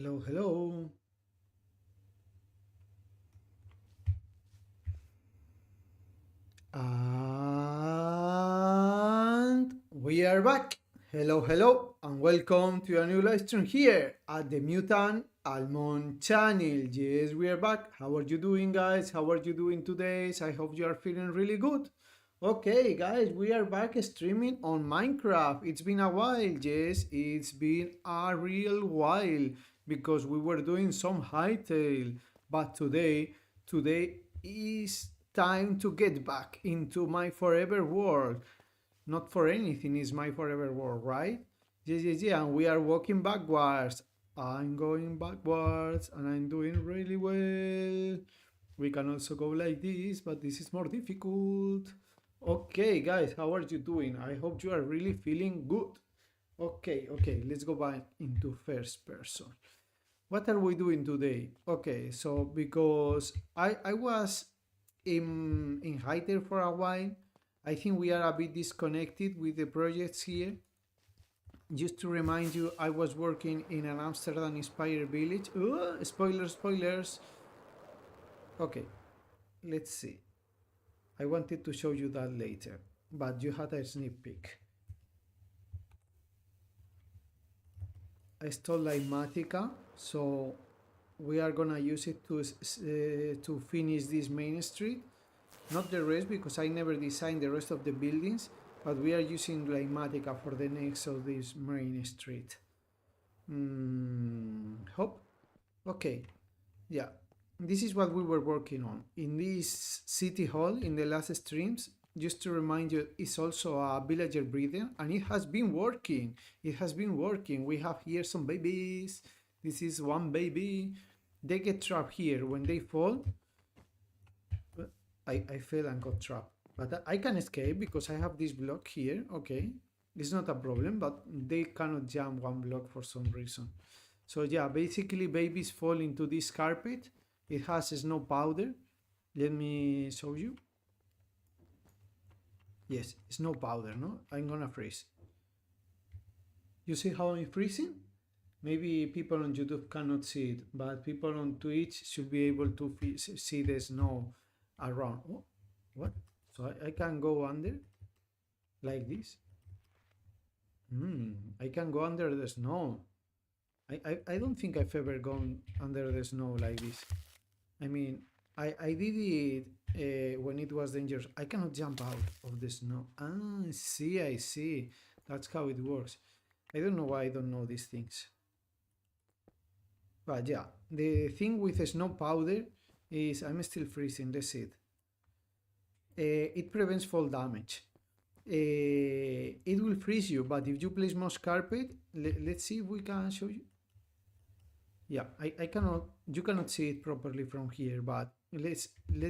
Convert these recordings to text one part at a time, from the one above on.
Hello, hello. And we are back. Hello, hello, and welcome to a new live stream here at the Mutant Almond channel. Yes, we are back. How are you doing, guys? How are you doing today? I hope you are feeling really good. Okay, guys, we are back streaming on Minecraft. It's been a while. Yes, it's been a real while because we were doing some hightail. But today is time to get back into my forever world. Not for anything is my forever world, right? Yes, yes, yeah. And we are walking backwards. I'm going backwards and I'm doing really well. We can also go like this, but this is more difficult. Okay, guys, how are you doing? I hope you are really feeling good. Okay, let's go back into first person. What are we doing today? Okay, so because I was in Haiter for a while, I think we are a bit disconnected with the projects here. Just to remind you, I was working in an Amsterdam inspired village. Spoilers, spoilers. Okay, let's see. I wanted to show you that later, but you had a sneak peek. I stole Lymatica, so we are gonna use it to finish this main street. Not the rest because I never designed the rest of the buildings, but we are using Lymatica for the next of this main street. Hope. Okay, yeah. This is what we were working on. In this city hall, in the last streams, just to remind you, it's also a villager breeder and it has been working. It has been working. We have here some babies. This is one baby. They get trapped here. When they fall, I fell and got trapped. But I can escape because I have this block here. Okay, it's not a problem, but they cannot jump one block for some reason. So yeah, basically babies fall into this carpet. It has snow powder. Let me show you. Yes, snow powder, no? I'm gonna freeze. You see how I'm freezing? Maybe people on YouTube cannot see it, but people on Twitch should be able to see the snow around. Oh, what? So I can go under like this? I can go under the snow. I don't think I've ever gone under the snow like this. I mean, I did it when it was dangerous. I cannot jump out of the snow. Ah, I see. That's how it works. I don't know why I don't know these things. But yeah, the thing with the snow powder is I'm still freezing. That's it. It prevents fall damage. It will freeze you, but if you place moss carpet, let's see if we can show you. Yeah, I cannot, you cannot see it properly from here, but let's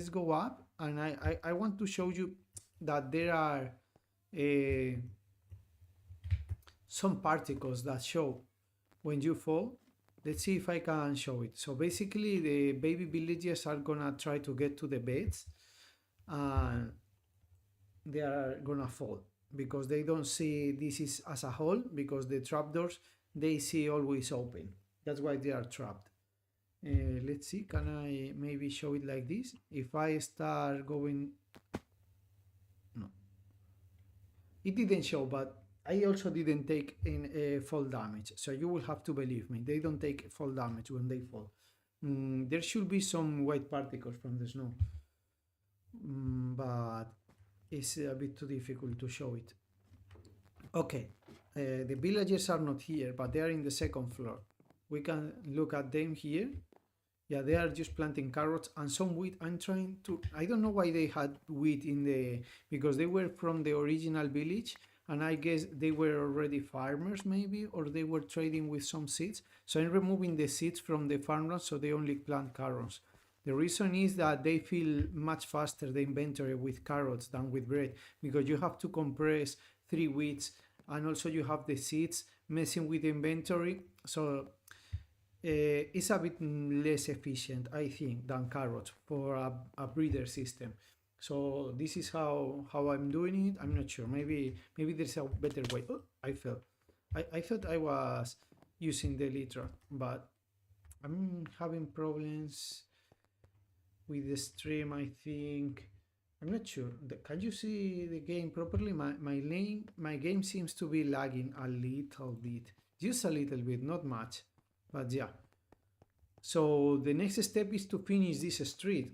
go up and I want to show you that there are some particles that show when you fall. Let's see if I can show it. So basically the baby villagers are gonna try to get to the beds and they are gonna fall because they don't see this is as a hole because the trapdoors they see always open. That's why they are trapped. Let's see, can I maybe show it like this? If I start going, no, it didn't show, but I also didn't take in fall damage, so you will have to believe me. They don't take fall damage when they fall. There should be some white particles from the snow, but it's a bit too difficult to show it. Okay, the villagers are not here, but they are in the second floor. We can look at them here. Yeah, they are just planting carrots and some wheat. I don't know why they had wheat in the, because they were from the original village and I guess they were already farmers maybe, or they were trading with some seeds. So I'm removing the seeds from the farmland so they only plant carrots. The reason is that they fill much faster the inventory with carrots than with bread because you have to compress 3 wheats and also you have the seeds messing with the inventory. So it's a bit less efficient, I think, than carrots for a breeder system. So this is how I'm doing it. I'm not sure. Maybe there's a better way. Oh, I fell. I thought I was using the litra, but I'm having problems with the stream, I think. I'm not sure. Can you see the game properly? My game seems to be lagging a little bit. Just a little bit, not much. But yeah. So the next step is to finish this street.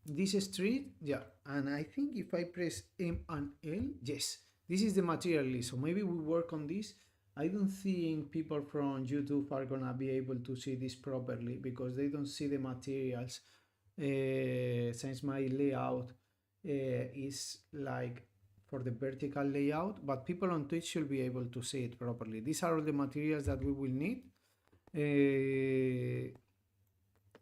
This street, yeah. And I think if I press M and L, yes. This is the material list. So maybe we work on this. I don't think people from YouTube are gonna be able to see this properly because they don't see the materials. Since my layout is like for the vertical layout, but people on Twitch should be able to see it properly. These are all the materials that we will need.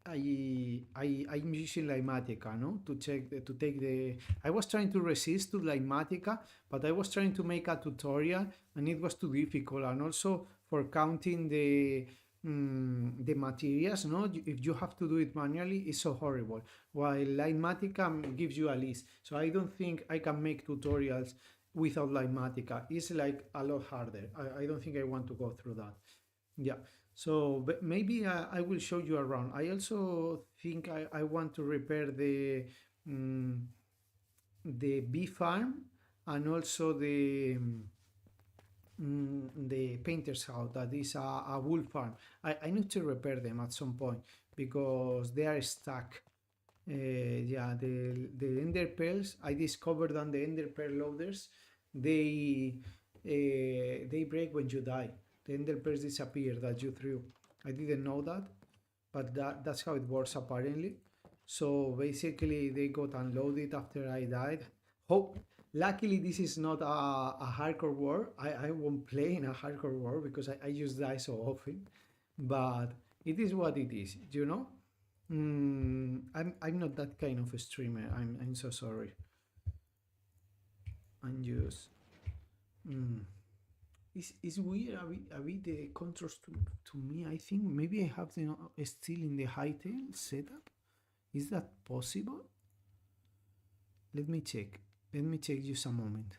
I'm using Limatica, no, to check to take the. I was trying to resist to Limatica, but I was trying to make a tutorial and it was too difficult. And also for counting the materials, no, if you have to do it manually, it's so horrible. While Limatica gives you a list, so I don't think I can make tutorials without Limatica. It's like a lot harder. I don't think I want to go through that. Yeah. So but maybe I will show you around. I also think I want to repair mm, the bee farm and also the painter's house that is a wool farm. I need to repair them at some point because they are stuck. Yeah, the ender pearls I discovered on the ender pearl loaders, they they break when you die. The ender pearls disappear that you threw. I didn't know that, but that's how it works apparently. So basically, they got unloaded after I died. Hope. Luckily, this is not a hardcore war. I won't play in a hardcore war because I just die so often. But it is what it is, you know? I'm not that kind of a streamer. I'm so sorry. I'm just it's weird a bit the controls to me. I think maybe I have the still in the hightail setup. Is that possible? Let me check. Let me check just a moment.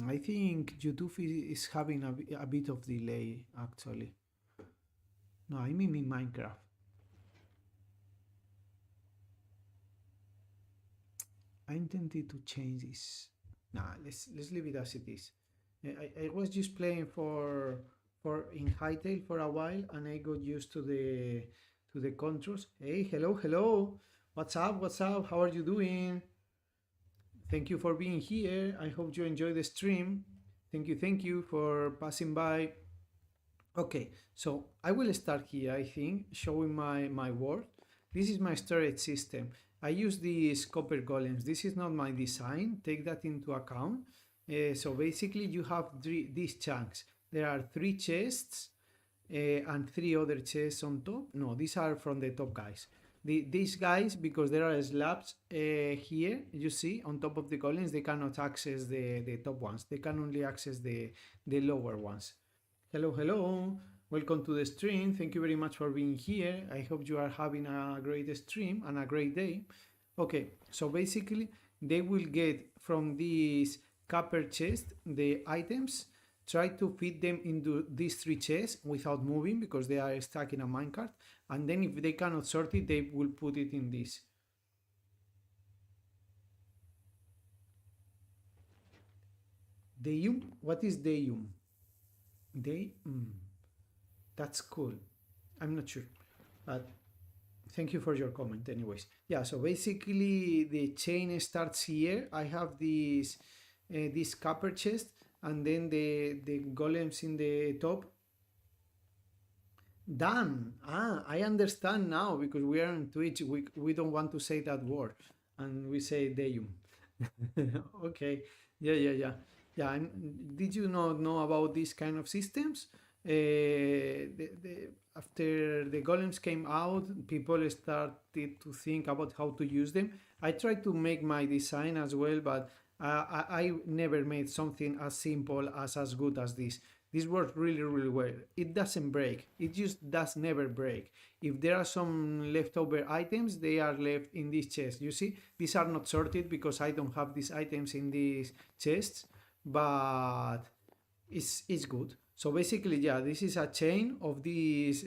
I think YouTube is having a bit of delay actually. No, I mean in Minecraft. I intended to change this. Nah, let's leave it as it is. I was just playing for in Hightail for a while and I got used to the controls. Hey, hello. What's up? What's up? How are you doing? Thank you for being here. I hope you enjoy the stream. Thank you for passing by. Okay, so I will start here, I think, showing my work. This is my storage system. I use these copper golems. This is not my design. Take that into account. So basically you have these chunks. There are 3 chests and 3 other chests on top. No, these are from the top guys. These guys, because there are slabs here, you see, on top of the golems, they cannot access the top ones. They can only access the lower ones. Hello. Welcome to the stream. Thank you very much for being here. I hope you are having a great stream and a great day. Okay, so basically they will get from this copper chest the items. Try to fit them into these 3 chests without moving because they are stuck in a minecart. And then if they cannot sort it, they will put it in this. Deum? What is Deum? That's cool. I'm not sure, but thank you for your comment anyways. Yeah, so basically the chain starts here. I have this copper chest and then the golems in the top. Done. I understand now because we are on Twitch. We don't want to say that word and we say Deum. Okay. Yeah. Did you not know about these kind of systems? After the golems came out, people started to think about how to use them. I tried to make my design as well, but I never made something as simple as good as this. This works really well. It doesn't break. It just does never break. If there are some leftover items, they are left in this chest. You see, these are not sorted because I don't have these items in these chests, but it's good. So basically, yeah, this is a chain of this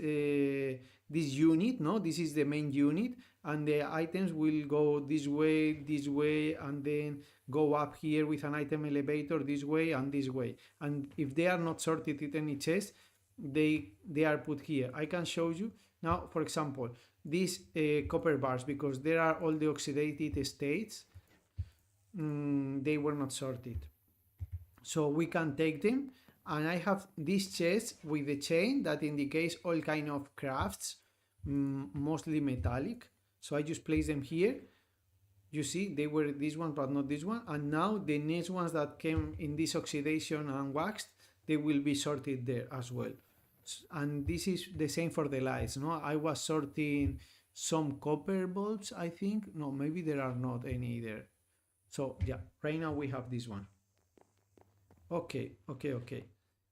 unit, no? This is the main unit, and the items will go this way, and then go up here with an item elevator this way and this way. And if they are not sorted in any chest, they are put here. I can show you now, for example, these copper bars, because there are all the oxidated states, they were not sorted. So we can take them, and I have this chest with the chain that indicates all kind of crafts, mostly metallic. So I just place them here. You see, they were this one but not this one, and now the next ones that came in this oxidation and waxed, they will be sorted there as well. And this is the same for the lights, no? I was sorting some copper bulbs, I think. No, maybe there are not any there. So yeah, right now we have this one. Okay.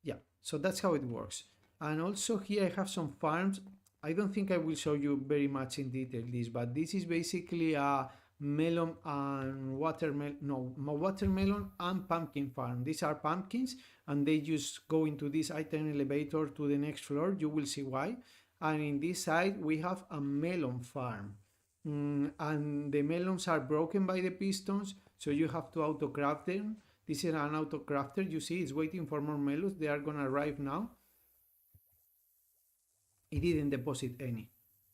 Yeah, so that's how it works. And also here I have some farms. I don't think I will show you very much in detail this, but this is basically a melon and watermelon, no, watermelon and pumpkin farm. These are pumpkins, and they just go into this item elevator to the next floor. You will see why. And in this side we have a melon farm. And the melons are broken by the pistons, so you have to auto craft them. This is an auto crafter. You see, it's waiting for more melons. They are gonna arrive now. It didn't deposit any,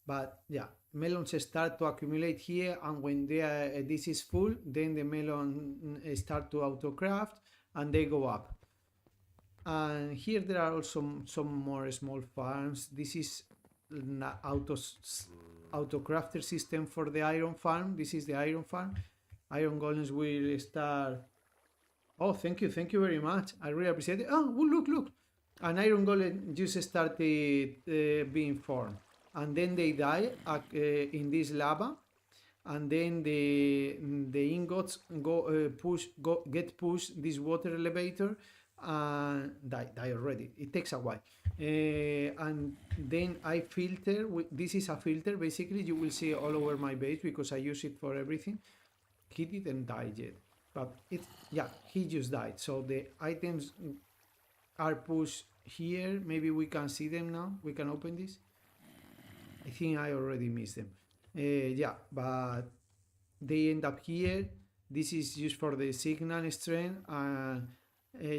but yeah, melons start to accumulate here, and when they are, this is full, then the melon start to auto craft and they go up. And here there are also some more small farms. This is an auto crafter system for the iron farm. This is the iron farm. Iron golems will start. Oh, thank you very much. I really appreciate it. Oh, look. An iron golem just started being formed, and then they die in this lava, and then the ingots get pushed this water elevator and die already. It takes a while, and then I filter. This is a filter. Basically, you will see all over my base because I use it for everything. He didn't die yet, but he just died. So the items are pushed here. Maybe we can see them now. We can open this. I think I already missed them. But they end up here. This is used for the signal strength. And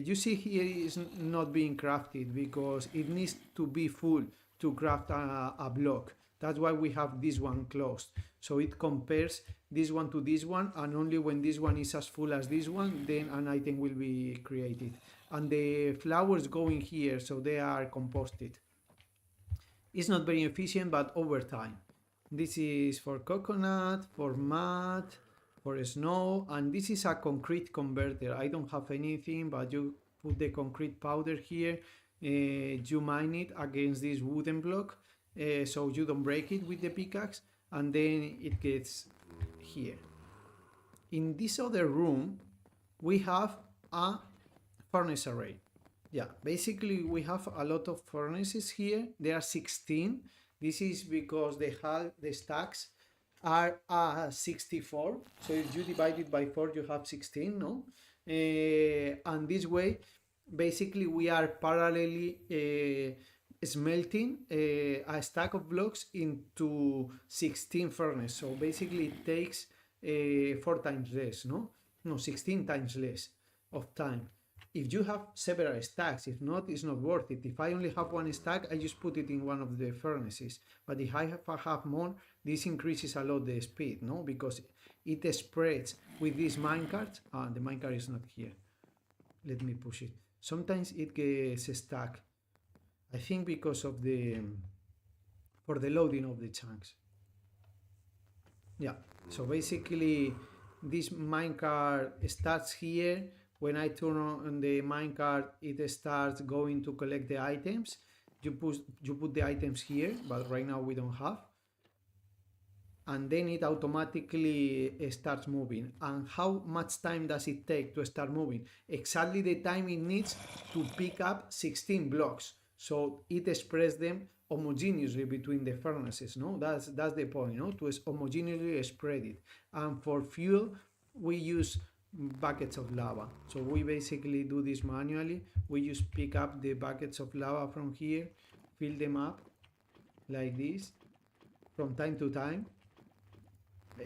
you see here is not being crafted because it needs to be full to craft a block. That's why we have this one closed. So it compares this one to this one, and only when this one is as full as this one, then an item will be created. And the flowers go in here, so they are composted. It's not very efficient, but over time. This is for coconut, for mud, for snow, and this is a concrete converter. I don't have anything, but you put the concrete powder here, you mine it against this wooden block, so you don't break it with the pickaxe, and then it gets here. In this other room, we have a furnace array. Yeah, basically we have a lot of furnaces here. There are 16. This is because the stacks are 64. So if you divide it by 4, you have 16, no? And this way, basically we are parallelly smelting a stack of blocks into 16 furnace. So basically it takes 4 times less, no? No, 16 times less of time. If you have several stacks, if not, it's not worth it. If I only have one stack, I just put it in one of the furnaces. But if I have more, this increases a lot the speed, no? Because it spreads with these minecarts. The minecart is not here. Let me push it. Sometimes it gets stuck. I think because of for the loading of the chunks. Yeah, so basically this minecart starts here. When I turn on the minecart, it starts going to collect the items. You put the items here, but right now we don't have. And then it automatically starts moving. And how much time does it take to start moving? Exactly the time it needs to pick up 16 blocks. So it spreads them homogeneously between the furnaces, no? That's the point, no? To homogeneously spread it. And for fuel, we use buckets of lava. So we basically do this manually. We just pick up the buckets of lava from here, fill them up like this from time to time.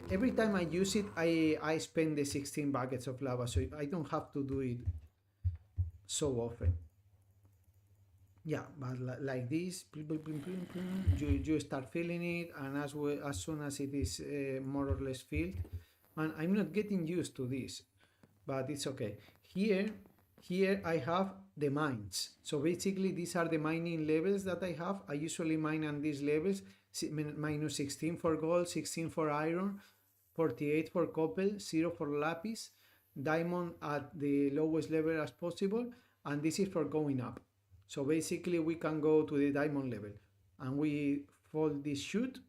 Every time I use it, I spend the 16 buckets of lava, so I don't have to do it so often. Yeah, but like this, you start filling it, and as soon as it is more or less filled, and I'm not getting used to this, but it's okay. Here I have the mines. So basically these are the mining levels that I have. I usually mine on these levels, minus 16 for gold, 16 for iron, 48 for copper, 0 for lapis, diamond at the lowest level as possible, and this is for going up. So basically we can go to the diamond level and we fold this chute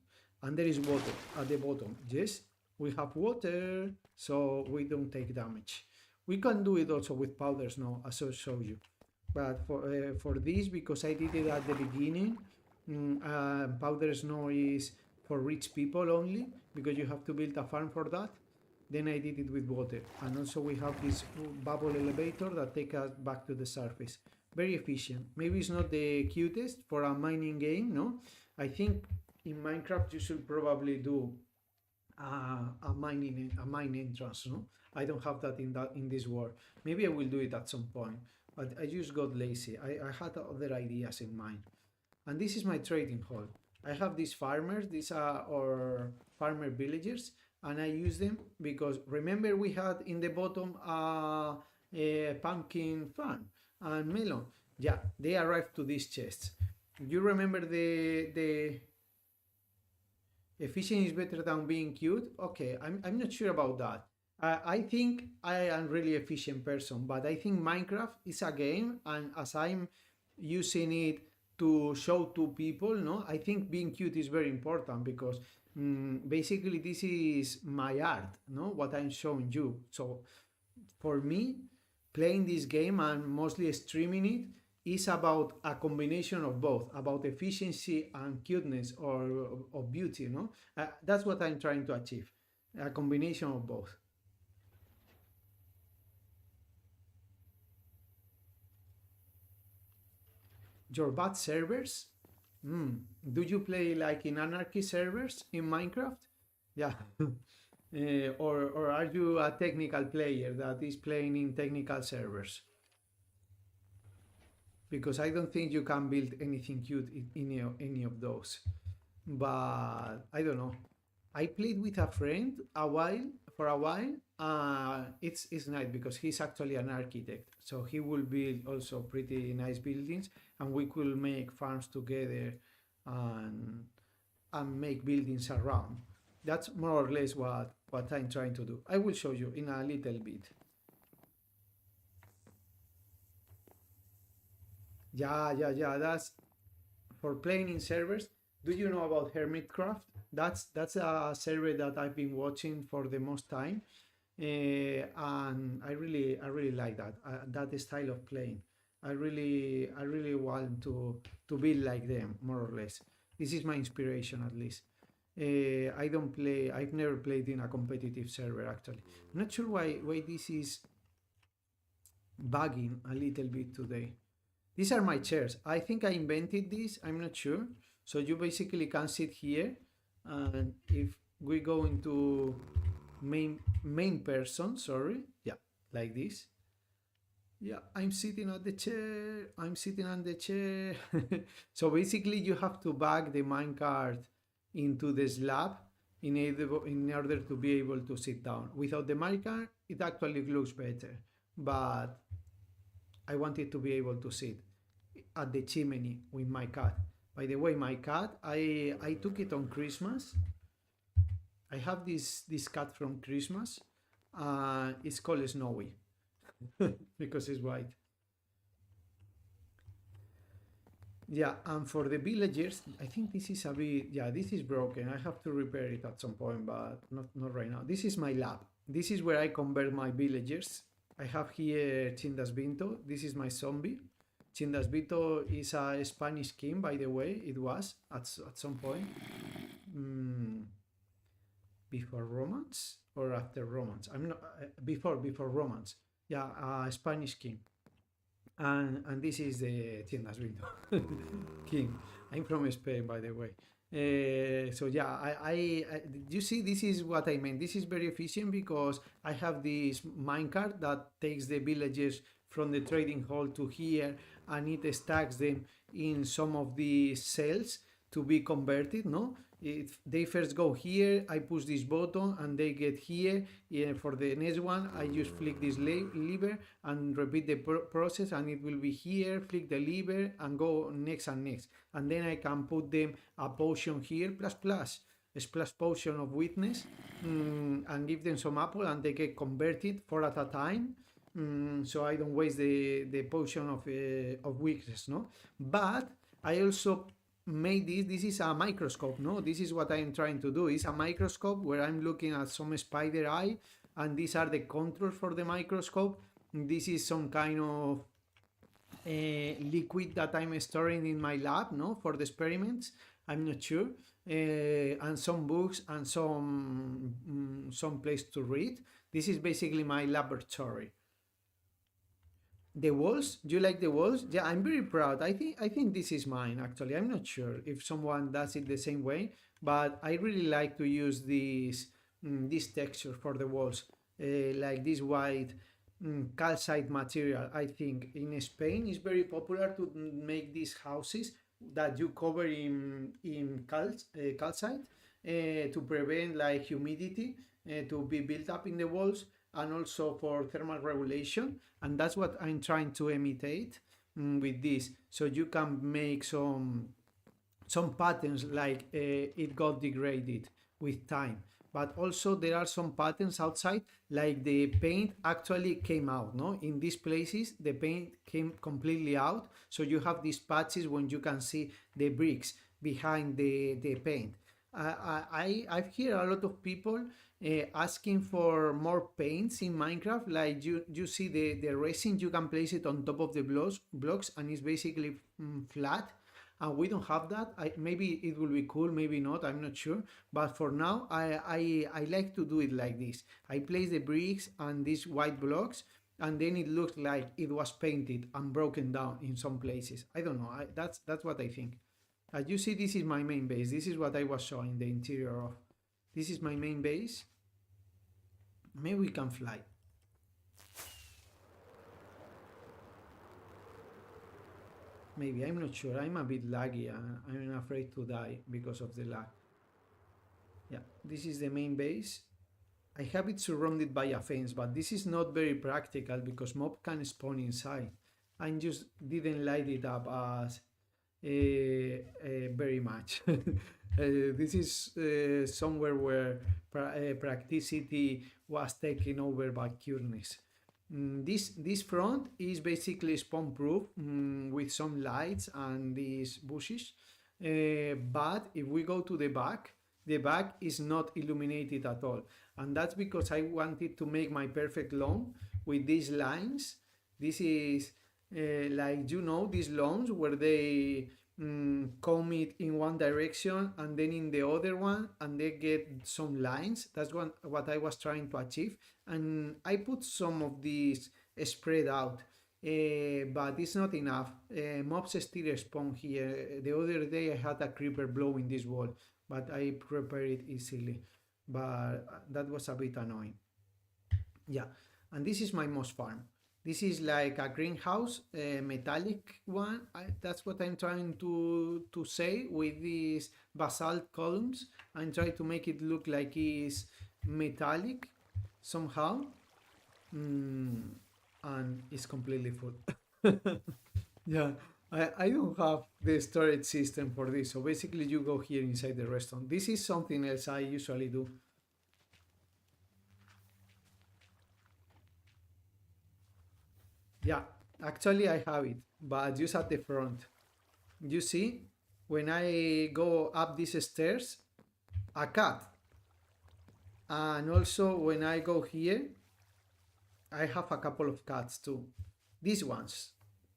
and there is water at the bottom. Yes, we have water, so we don't take damage. We can do it also with powders now, as I show you. But for this, because I did it at the beginning, powder snow is for rich people only, because you have to build a farm for that. Then I did it with water. And also we have this bubble elevator that takes us back to the surface. Very efficient. Maybe it's not the cutest for a mining game, no? I think in Minecraft you should probably do a mine entrance, no? I don't have that in this world. Maybe I will do it at some point, but I just got lazy. I had other ideas in mind. And this is my trading hall. I have these farmers, these are our farmer villagers, and I use them because remember we had in the bottom a pumpkin farm and melon. Yeah, they arrived to these chests. You remember the efficient is better than being cute? Okay, I'm not sure about that. I think I am really efficient person, but I think Minecraft is a game, and as I'm using it to show to people, no, I think being cute is very important because basically this is my art, no, what I'm showing you. So for me, playing this game and mostly streaming it is about a combination of both, about efficiency and cuteness or of beauty, no? That's what I'm trying to achieve, a combination of both. Your bad servers? Do you play like in anarchy servers in Minecraft? Yeah. Or are you a technical player that is playing in technical servers? Because I don't think you can build anything cute in any of those. But I don't know. I played with a friend for a while. It's nice because he's actually an architect, so he will build also pretty nice buildings, and we could make farms together and make buildings around. That's more or less what I'm trying to do. I will show you in a little bit. Yeah. That's for playing in servers. Do you know about Hermitcraft? That's a server that I've been watching for the most time, and I really like that style of playing. I really want to be like them more or less. This is my inspiration at least. I don't play. I've never played in a competitive server actually. I'm not sure why this is bugging a little bit today. These are my chairs. I think I invented this. I'm not sure. So you basically can sit here, and if we go into main person, sorry, yeah, like this. Yeah, I'm sitting at the chair. I'm sitting on the chair. So basically, you have to back the minecart into the slab in order to be able to sit down. Without the minecart, it actually looks better, but I wanted to be able to sit at the chimney with my cat. By the way, my cat, I took it on Christmas. I have this cat from Christmas. It's called Snowy because it's white. Yeah, and for the villagers, I think this is a bit, yeah, this is broken. I have to repair it at some point, but not right now. This is my lab. This is where I convert my villagers. I have here Chindas Vinto. This is my zombie. Chindas Vinto is a Spanish king, by the way. It was at some point. Mm, before Romance or after Romance. I'm not before Romance. Yeah, Spanish king. And this is the Tiendas Window king. I'm from Spain, by the way. So yeah, you see, this is what I meant. This is very efficient because I have this minecart that takes the villages from the trading hall to here, and it stacks them in some of the cells to be converted. No, they first go here. I push this button, and they get here. Yeah, for the next one, I just flick this lever and repeat the process, and it will be here. Flick the lever and go next and next, and then I can put them a potion here plus plus a splash potion of witness, and give them some apple, and they get converted four at a time. So I don't waste the potion of weakness, no. But I also made this is a microscope, no. This is what I'm trying to do. It's a microscope where I'm looking at some spider eye, and these are the controls for the microscope. This is some kind of liquid that I'm storing in my lab, no, for the experiments. I'm not sure. And some books and some place to read. This is basically my laboratory. The walls? Do you like the walls? Yeah, I'm very proud. I think this is mine actually. I'm not sure if someone does it the same way, but I really like to use this texture for the walls, like this white calcite material. I think in Spain it's very popular to make these houses that you cover in calcite, to prevent like humidity to be built up in the walls, and also for thermal regulation. And that's what I'm trying to imitate with this. So you can make some patterns like it got degraded with time, but also there are some patterns outside, like the paint actually came out, no, in these places the paint came completely out, so you have these patches when you can see the bricks behind the paint. I've heard a lot of people asking for more paints in Minecraft. Like you see the resin, you can place it on top of the blocks, and it's basically flat. And we don't have that. Maybe it will be cool, maybe not. I'm not sure. But for now, I like to do it like this. I place the bricks and these white blocks, and then it looks like it was painted and broken down in some places. I don't know. That's what I think. As you see, this is my main base. This is what I was showing the interior of. This is my main base. Maybe we can fly. Maybe, I'm not sure. I'm a bit laggy, and I'm afraid to die because of the lag. Yeah, this is the main base. I have it surrounded by a fence, but this is not very practical because mob can spawn inside. I just didn't light it up as very much. This is somewhere where practicity was taken over by cureness. This front is basically spawn proof, with some lights and these bushes. But if we go to the back is not illuminated at all, and that's because I wanted to make my perfect lawn with these lines. This is like, these lawns where they comb it in one direction and then in the other one, and they get some lines. That's what I was trying to achieve, and I put some of these spread out, but it's not enough. Mobs still spawn here. The other day I had a creeper blowing this wall, but I prepared it easily, but that was a bit annoying. Yeah, and this is my moss farm. This is like a greenhouse, a metallic one. That's what I'm trying to say with these basalt columns. I'm trying to make it look like it's metallic somehow, and it's completely full. Yeah, I don't have the storage system for this. So basically, you go here inside the restaurant. This is something else I usually do. Yeah, actually I have it, but just at the front. You see, when I go up these stairs, a cat. And also when I go here, I have a couple of cats too. These ones,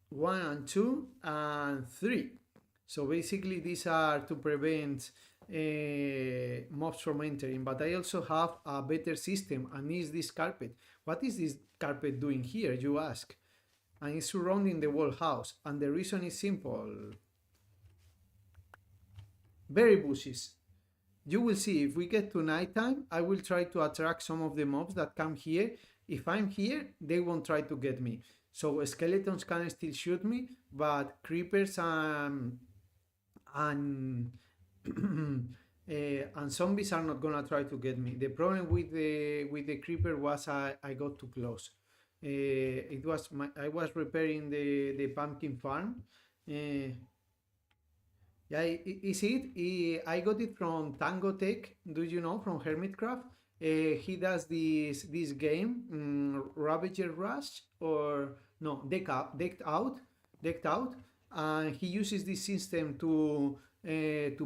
one and two and three. So basically these are to prevent mobs from entering, but I also have a better system, and is this carpet. What is this carpet doing here, you ask? And it's surrounding the whole house, and the reason is simple. Berry bushes. You will see if we get to nighttime, I will try to attract some of the mobs that come here. If I'm here, they won't try to get me. So skeletons can still shoot me, but creepers and and zombies are not gonna try to get me. The problem with the creeper was I got too close. I was repairing the pumpkin farm. Uh, yeah, is it? I got it from Tango Tech. Do you know from Hermitcraft? He does this game, Ravager Rush or no, decked out, and he uses this system to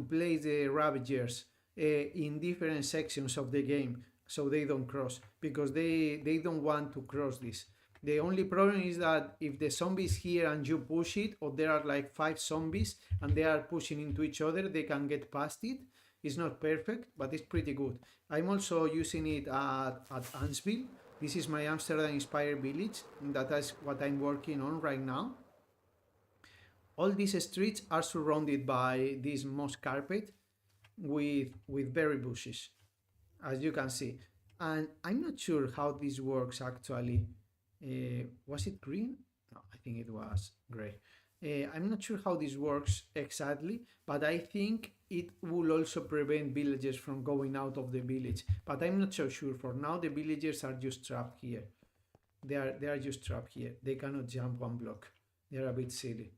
place the Ravagers in different sections of the game, so they don't cross because they don't want to cross this. The only problem is that if the zombies here and you push it, or there are like 5 zombies and they are pushing into each other, they can get past it. It's not perfect, but it's pretty good. I'm also using it at Ansville. This is my Amsterdam inspired village. That is what I'm working on right now. All these streets are surrounded by this moss carpet with berry bushes, as you can see. And I'm not sure how this works actually. Was it green? No, I think it was gray. I'm not sure how this works exactly, but I think it will also prevent villagers from going out of the village. But I'm not so sure. For now, the villagers are just trapped here. They are just trapped here. They cannot jump one block. They're a bit silly.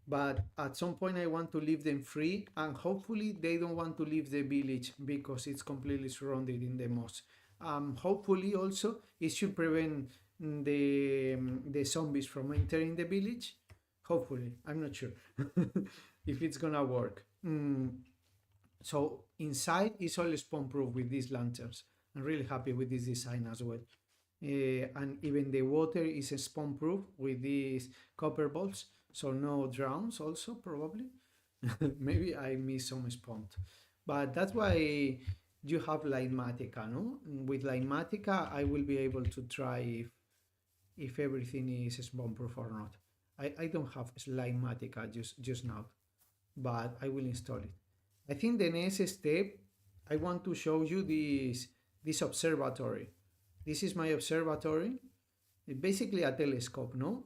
But at some point I want to leave them free, and hopefully they don't want to leave the village because it's completely surrounded in the moss. Hopefully also it should prevent the zombies from entering the village. Hopefully, I'm not sure if it's gonna work. So inside is all spawn proof with these lanterns. I'm really happy with this design as well. And even the water is spawn proof with these copper balls, so no drowns also probably. Maybe I miss some spawn, but that's why you have Lightmatica, no? With Lightmatica I will be able to try if everything is spawn proof or not. I don't have Lightmatica just now, but I will install it. I think the next step, I want to show you this observatory. This is my observatory. It's basically a telescope, no?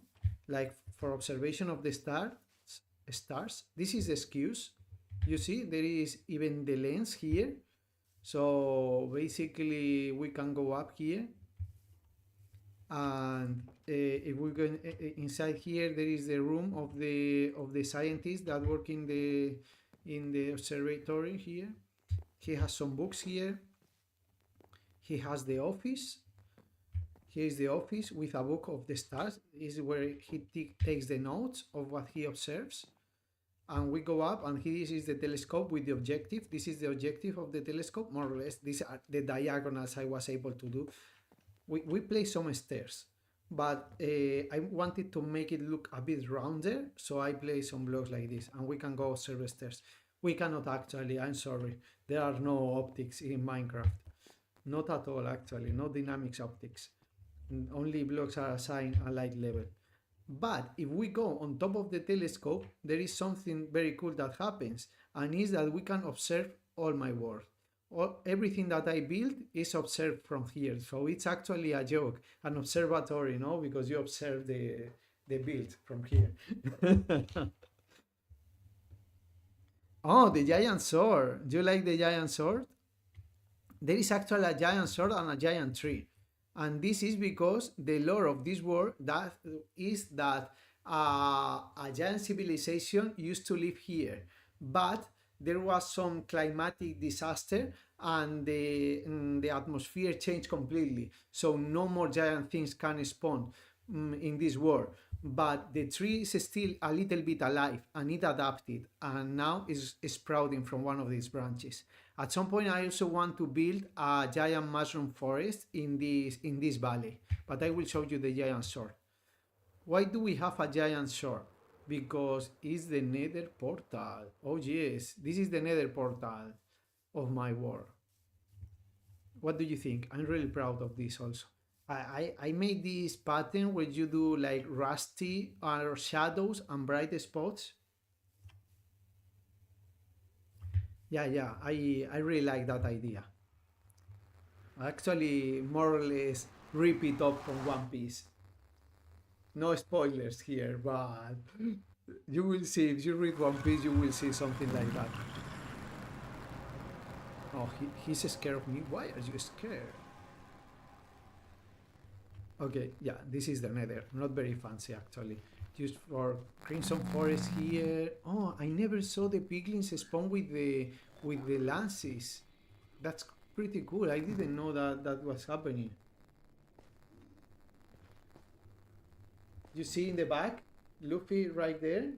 Like for observation of the stars. This is the skews. You see, there is even the lens here. So basically, we can go up here, and if we go inside here, there is the room of the scientists that work in the observatory here. He has some books here. He has the office. Here is the office with a book of the stars. This is where he takes the notes of what he observes. And we go up, and this is the telescope with the objective. This is the objective of the telescope, more or less. These are the diagonals I was able to do. We play some stairs, but I wanted to make it look a bit rounder, so I play some blocks like this, and we can go observe stairs. We cannot actually, I'm sorry. There are no optics in Minecraft. Not at all, actually. No dynamics optics. Only blocks are assigned a light level. But if we go on top of the telescope, there is something very cool that happens, and is that we can observe all my work. Everything that I build is observed from here. So it's actually a joke, an observatory, no? Because you observe the build from here. Oh, the giant sword. Do you like the giant sword? There is actually a giant sword and a giant tree. And this is because the lore of this world that is that a giant civilization used to live here, but there was some climatic disaster, and the atmosphere changed completely. So no more giant things can spawn in this world. But the tree is still a little bit alive, and it adapted, and now is sprouting from one of these branches. At some point, I also want to build a giant mushroom forest in this valley, but I will show you the giant sword. Why do we have a giant sword? because it's the nether portal. Oh yes, this is the nether portal of my world. What do you think? I'm really proud of this also. I made this pattern where you do like rusty or shadows and bright spots. Yeah, I really like that idea. Actually, more or less rip it up from One Piece. No spoilers here, but you will see if you read One Piece, you will see something like that. Oh, he's scared of me. Why are you scared? Okay, yeah, this is the nether. Not very fancy actually. Just for Crimson Forest here. Oh, I never saw the piglins spawn with the lances. That's pretty cool. I didn't know that that was happening. You see in the back, Luffy right there,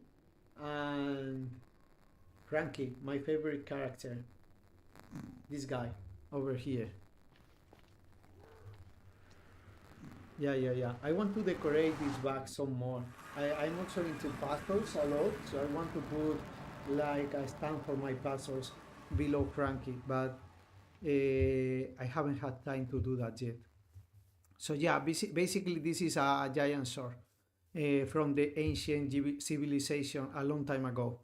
and Cranky, my favorite character. This guy over here. Yeah. I want to decorate this bag some more. I'm also into puzzles a lot, so I want to put like a stand for my puzzles below Cranky, but I haven't had time to do that yet. So yeah, basically this is a giant sword from the ancient civilization a long time ago,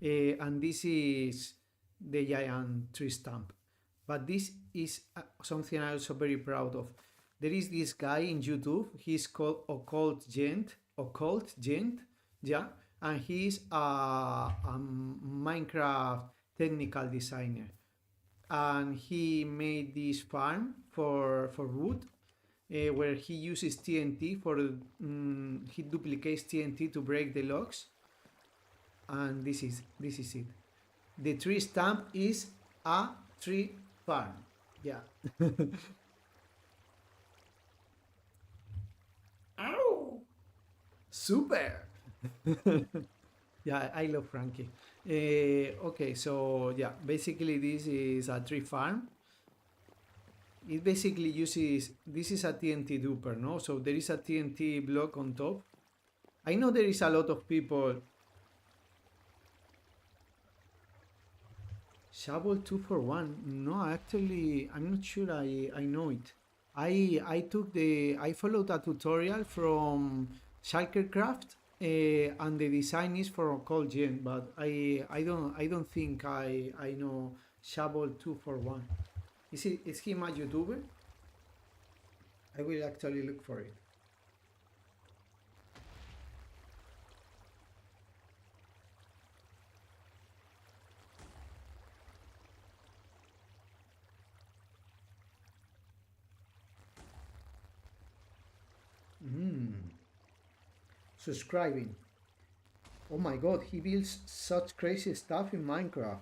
and this is the giant tree stump. But this is something I'm also very proud of. There is this guy in YouTube. He's called Occult Gent, yeah, and he's a Minecraft technical designer, and he made this farm for wood where he uses TNT for he duplicates TNT to break the logs, and this is it. The tree stump is a tree farm. Yeah. Ow! Super. Yeah, I love Frankie. Okay, so yeah, basically this is a tree farm. It basically uses this is a TNT duper, no? So there is a TNT block on top. I know there is a lot of people. Shovel 2 for 1. No, actually, I'm not sure I know it. I followed a tutorial from Shulkercraft, and the design is for Cold Gen, but I don't think I know Shovel 2 for 1. Is he my YouTuber? I will actually look for it. Mm. Subscribing. Oh my god, he builds such crazy stuff in Minecraft.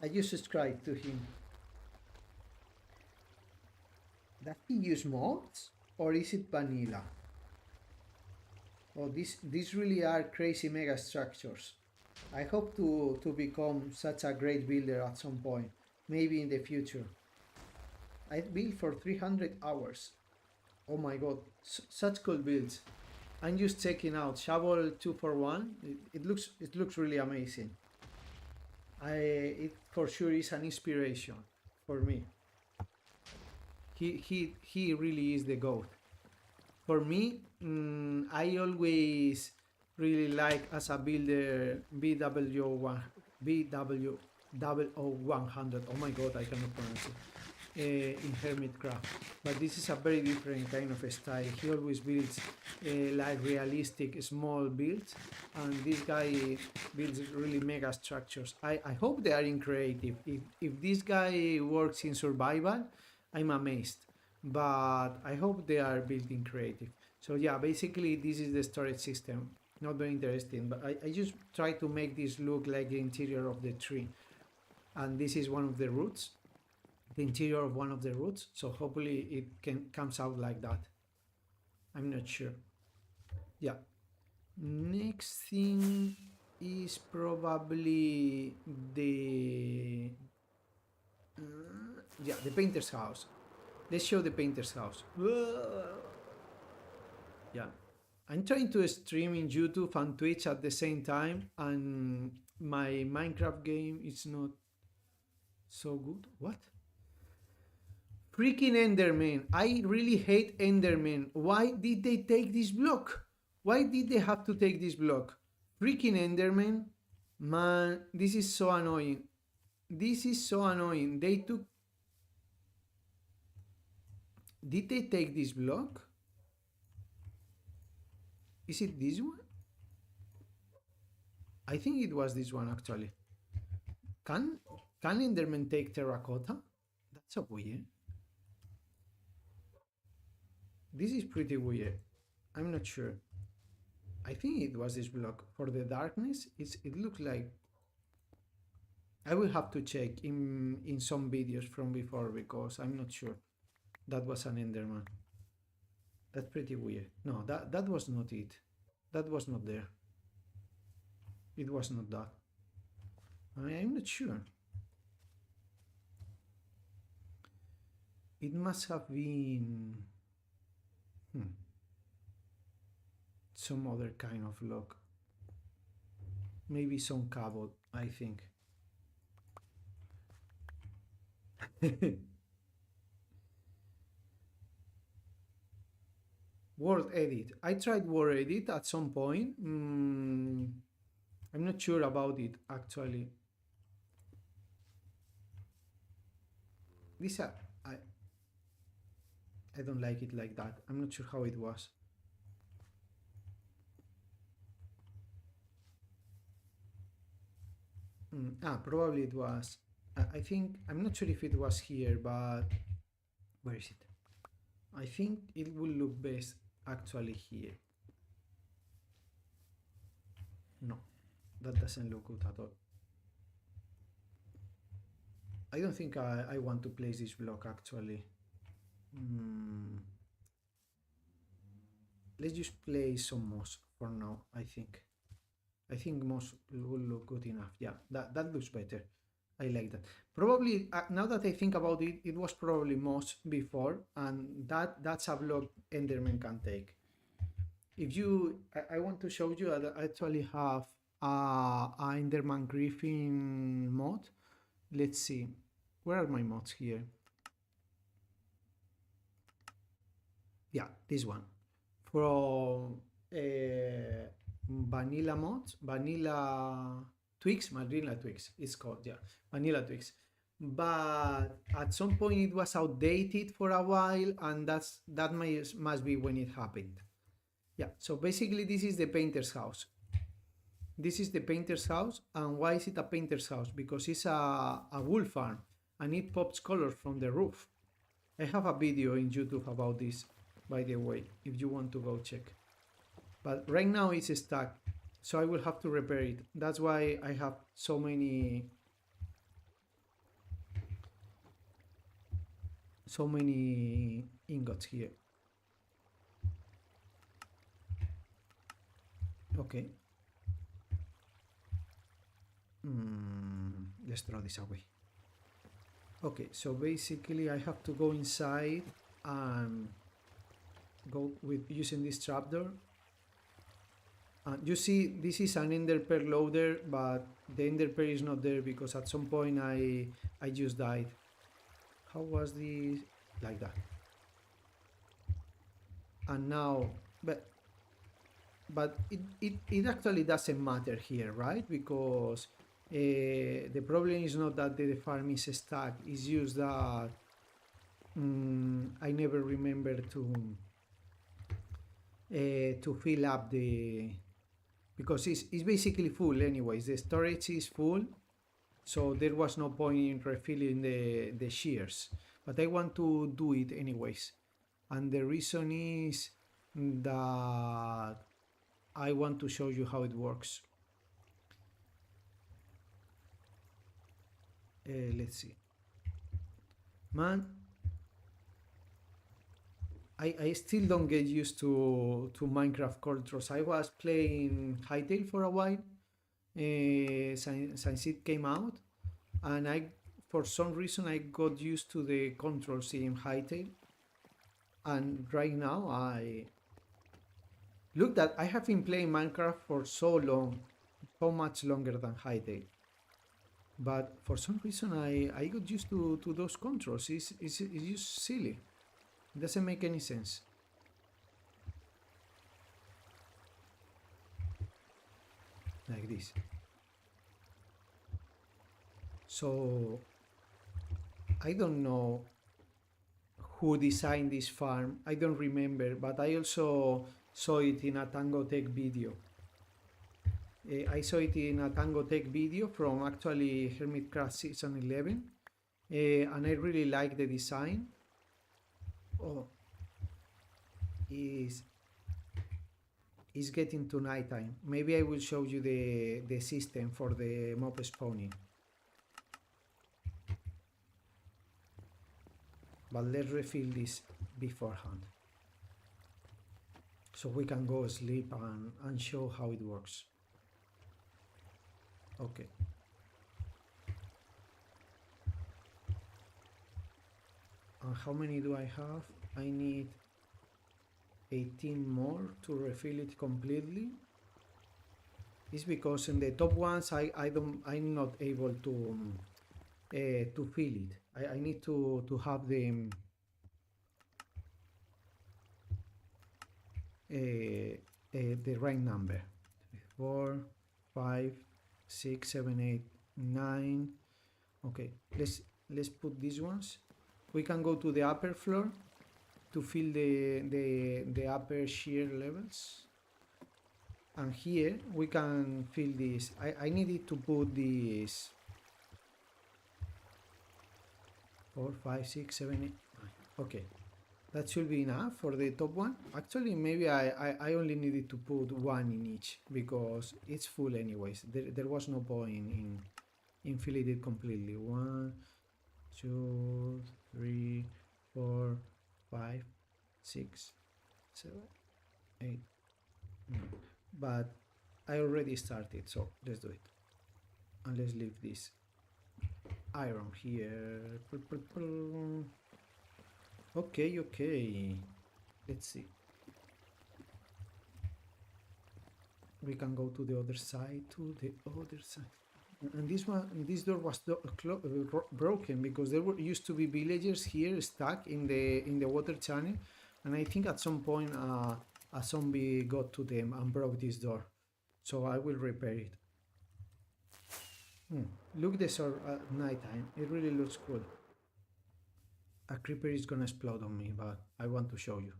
I just subscribed to him. Does he use mods? Or is it vanilla? Oh, these really are crazy mega structures. I hope to become such a great builder at some point. Maybe in the future. I built for 300 hours. Oh my god, such cool builds. I'm just checking out Shovel 2 for 1. It looks really amazing. It for sure is an inspiration for me. He really is the goat. For me, I always really like as a builder BW1 BW 100. Oh my god, I cannot pronounce it. In Hermitcraft, but this is a very different kind of style. He always builds like realistic small builds, and this guy builds really mega structures. I hope they are in creative. If this guy works in survival, I'm amazed, but I hope they are built in creative. So yeah, basically this is the storage system. Not very interesting, but I just try to make this look like the interior of the tree, and this is one of the roots, the interior of one of the roots, so hopefully it can comes out like that. I'm not sure. Yeah, next thing is probably the yeah, the painter's house. Let's show the painter's house. Yeah, I'm trying to stream in YouTube and Twitch at the same time, and my Minecraft game is not so good. What? Freaking Enderman. I really hate Enderman. Why did they take this block? Why did they have to take this block? Freaking Enderman. Man, this is so annoying. This is so annoying. They took... Did they take this block? Is it this one? I think it was this one actually. Can Enderman take terracotta? That's so weird. This is pretty weird. I'm not sure. I think it was this block. For the darkness, it looks like... I will have to check in some videos from before because I'm not sure. That was an Enderman. That's pretty weird. No, that was not it. That was not there. It was not that. I'm not sure. It must have been some other kind of log. Maybe some cable, I think. Word edit. I tried word edit at some point. I'm not sure about it actually. This I don't like it like that. I'm not sure how it was. Probably it was. I think, I'm not sure if it was here, but where is it? I think it will look best actually here. No, that doesn't look good at all. I don't think I want to place this block actually. Let's just place some moss for now, I think. I think moss will look good enough. Yeah, that looks better. I like that. Probably, now that I think about it, it was probably moss before, and that's a block Enderman can take. If you, I want to show you, I actually have a Enderman Griffin mod. Let's see. Where are my mods here? Yeah, this one. From Vanilla Mods, Vanilla Twigs, it's called, yeah, Vanilla Twigs. But at some point it was outdated for a while, and that must be when it happened. Yeah, so basically this is the painter's house. This is the painter's house, and why is it a painter's house? Because it's a wool farm, and it pops colors from the roof. I have a video in YouTube about this, by the way, if you want to go check. But right now it's stuck, so I will have to repair it. That's why I have so many ingots here. Okay. Let's throw this away. Okay, so basically I have to go inside and go with using this trapdoor. You see, this is an ender pearl loader, but the ender pearl is not there because at some point I just died. How was this? Like that. And now, but it actually doesn't matter here, right? Because the problem is not that the farm is stuck, it's just that I never remember to fill up because it's basically full anyways. The storage is full, so there was no point in refilling the shears, but I want to do it anyways, and the reason is that I want to show you how it works. Let's see. Man, I still don't get used to Minecraft controls. I was playing Hytale for a while since it came out, and for some reason I got used to the controls in Hytale, and right now Look that I have been playing Minecraft for so long, so much longer than Hyde. But for some reason I got used to those controls. It's just silly. It doesn't make any sense. Like this. So I don't know who designed this farm. I don't remember, but I also saw it in a Tango Tech video. I saw it in a Tango Tech video from actually Hermitcraft Season 11, and I really like the design. Oh, is getting to nighttime. Maybe I will show you the system for the mob spawning. But let's refill this beforehand, so we can go sleep and show how it works. Okay. And how many do I have? I need 18 more to refill it completely. It's because in the top ones I'm not able to fill it. I need to have the right number. 4, 5, 6, 7, 8, 9. Okay, let's put these ones. We can go to the upper floor to fill the upper shear levels. And here we can fill this. I needed to put this 4, 5, 6, 7, 8, 9. Okay, that should be enough for the top one. Actually, maybe I only needed to put one in each because it's full anyways. There was no point in filling it completely. 1, 2, 3, 4, 5, 6, 7, 8, 9. But I already started, so let's do it. And let's leave this iron here. Okay. Let's see. We can go to the other side, And this door was broken because there used to be villagers here stuck in the water channel, and I think at some point a zombie got to them and broke this door. So I will repair it. Look this at nighttime. It really looks cool. A creeper is gonna explode on me, but I want to show you.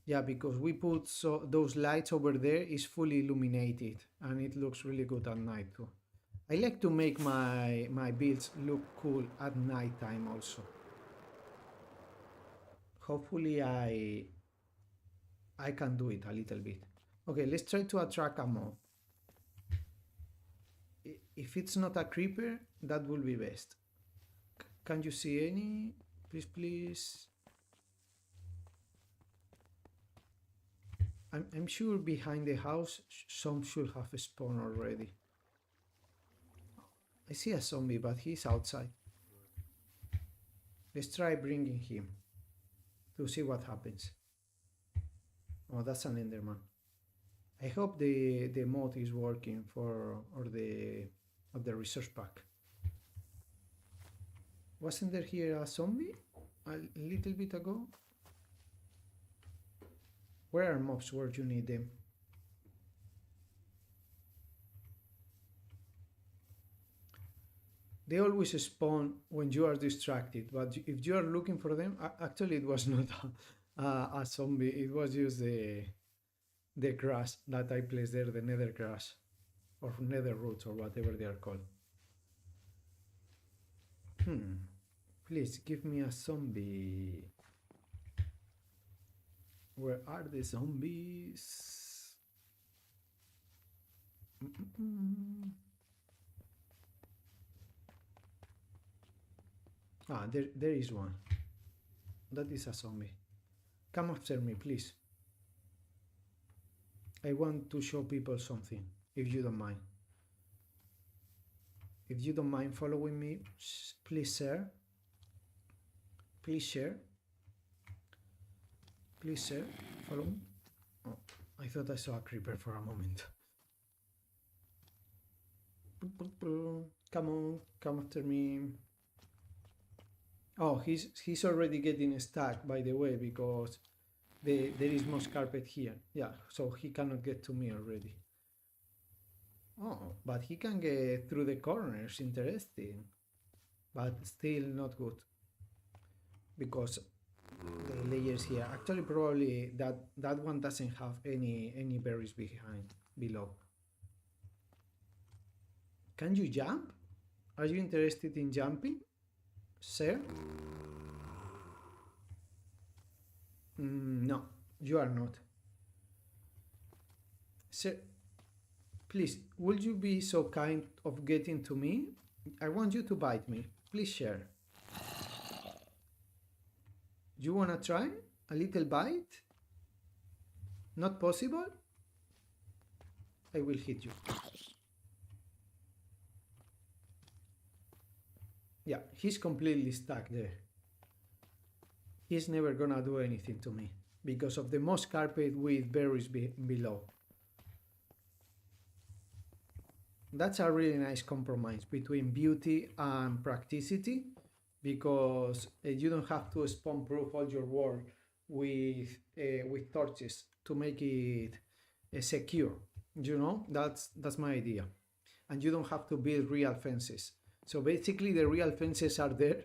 Yeah, because we put those lights over there is fully illuminated and it looks really good at night too. I like to make my builds look cool at night time also. Hopefully I can do it a little bit. Okay, let's try to attract a mob. If it's not a creeper, that will be best. Can you see any? Please. I'm sure behind the house some should have spawned already. I see a zombie, but he's outside. Let's try bringing him to see what happens. Oh, that's an Enderman. I hope the mod is working for the resource pack. Wasn't there here a zombie a little bit ago? Where are mobs where you need them? They always spawn when you are distracted, but if you are looking for them, actually it was not a zombie, it was just the grass that I placed there, the nether grass, or nether roots, or whatever they are called. Please give me a zombie. Where are the zombies? Ah, there is one. That is a zombie. Come after me, please. I want to show people something, if you don't mind. If you don't mind following me, please share. Please share. Please share. Follow me. Oh, I thought I saw a creeper for a moment. Come on, come after me. Oh, he's already getting stuck, by the way, because there is moss carpet here. Yeah, so he cannot get to me already. Oh, but he can get through the corners. Interesting, but still not good because the layers here. Actually, probably that one doesn't have any berries below. Can you jump? Are you interested in jumping, sir? No, you are not. Sir, please, would you be so kind of getting to me? I want you to bite me. Please share. You wanna try? A little bite? Not possible? I will hit you. Yeah, he's completely stuck there. He's never gonna do anything to me because of the moss carpet with berries below. That's a really nice compromise between beauty and practicity because you don't have to spawn proof all your world with torches to make it secure. You know, that's my idea. And you don't have to build real fences. So basically the real fences are there,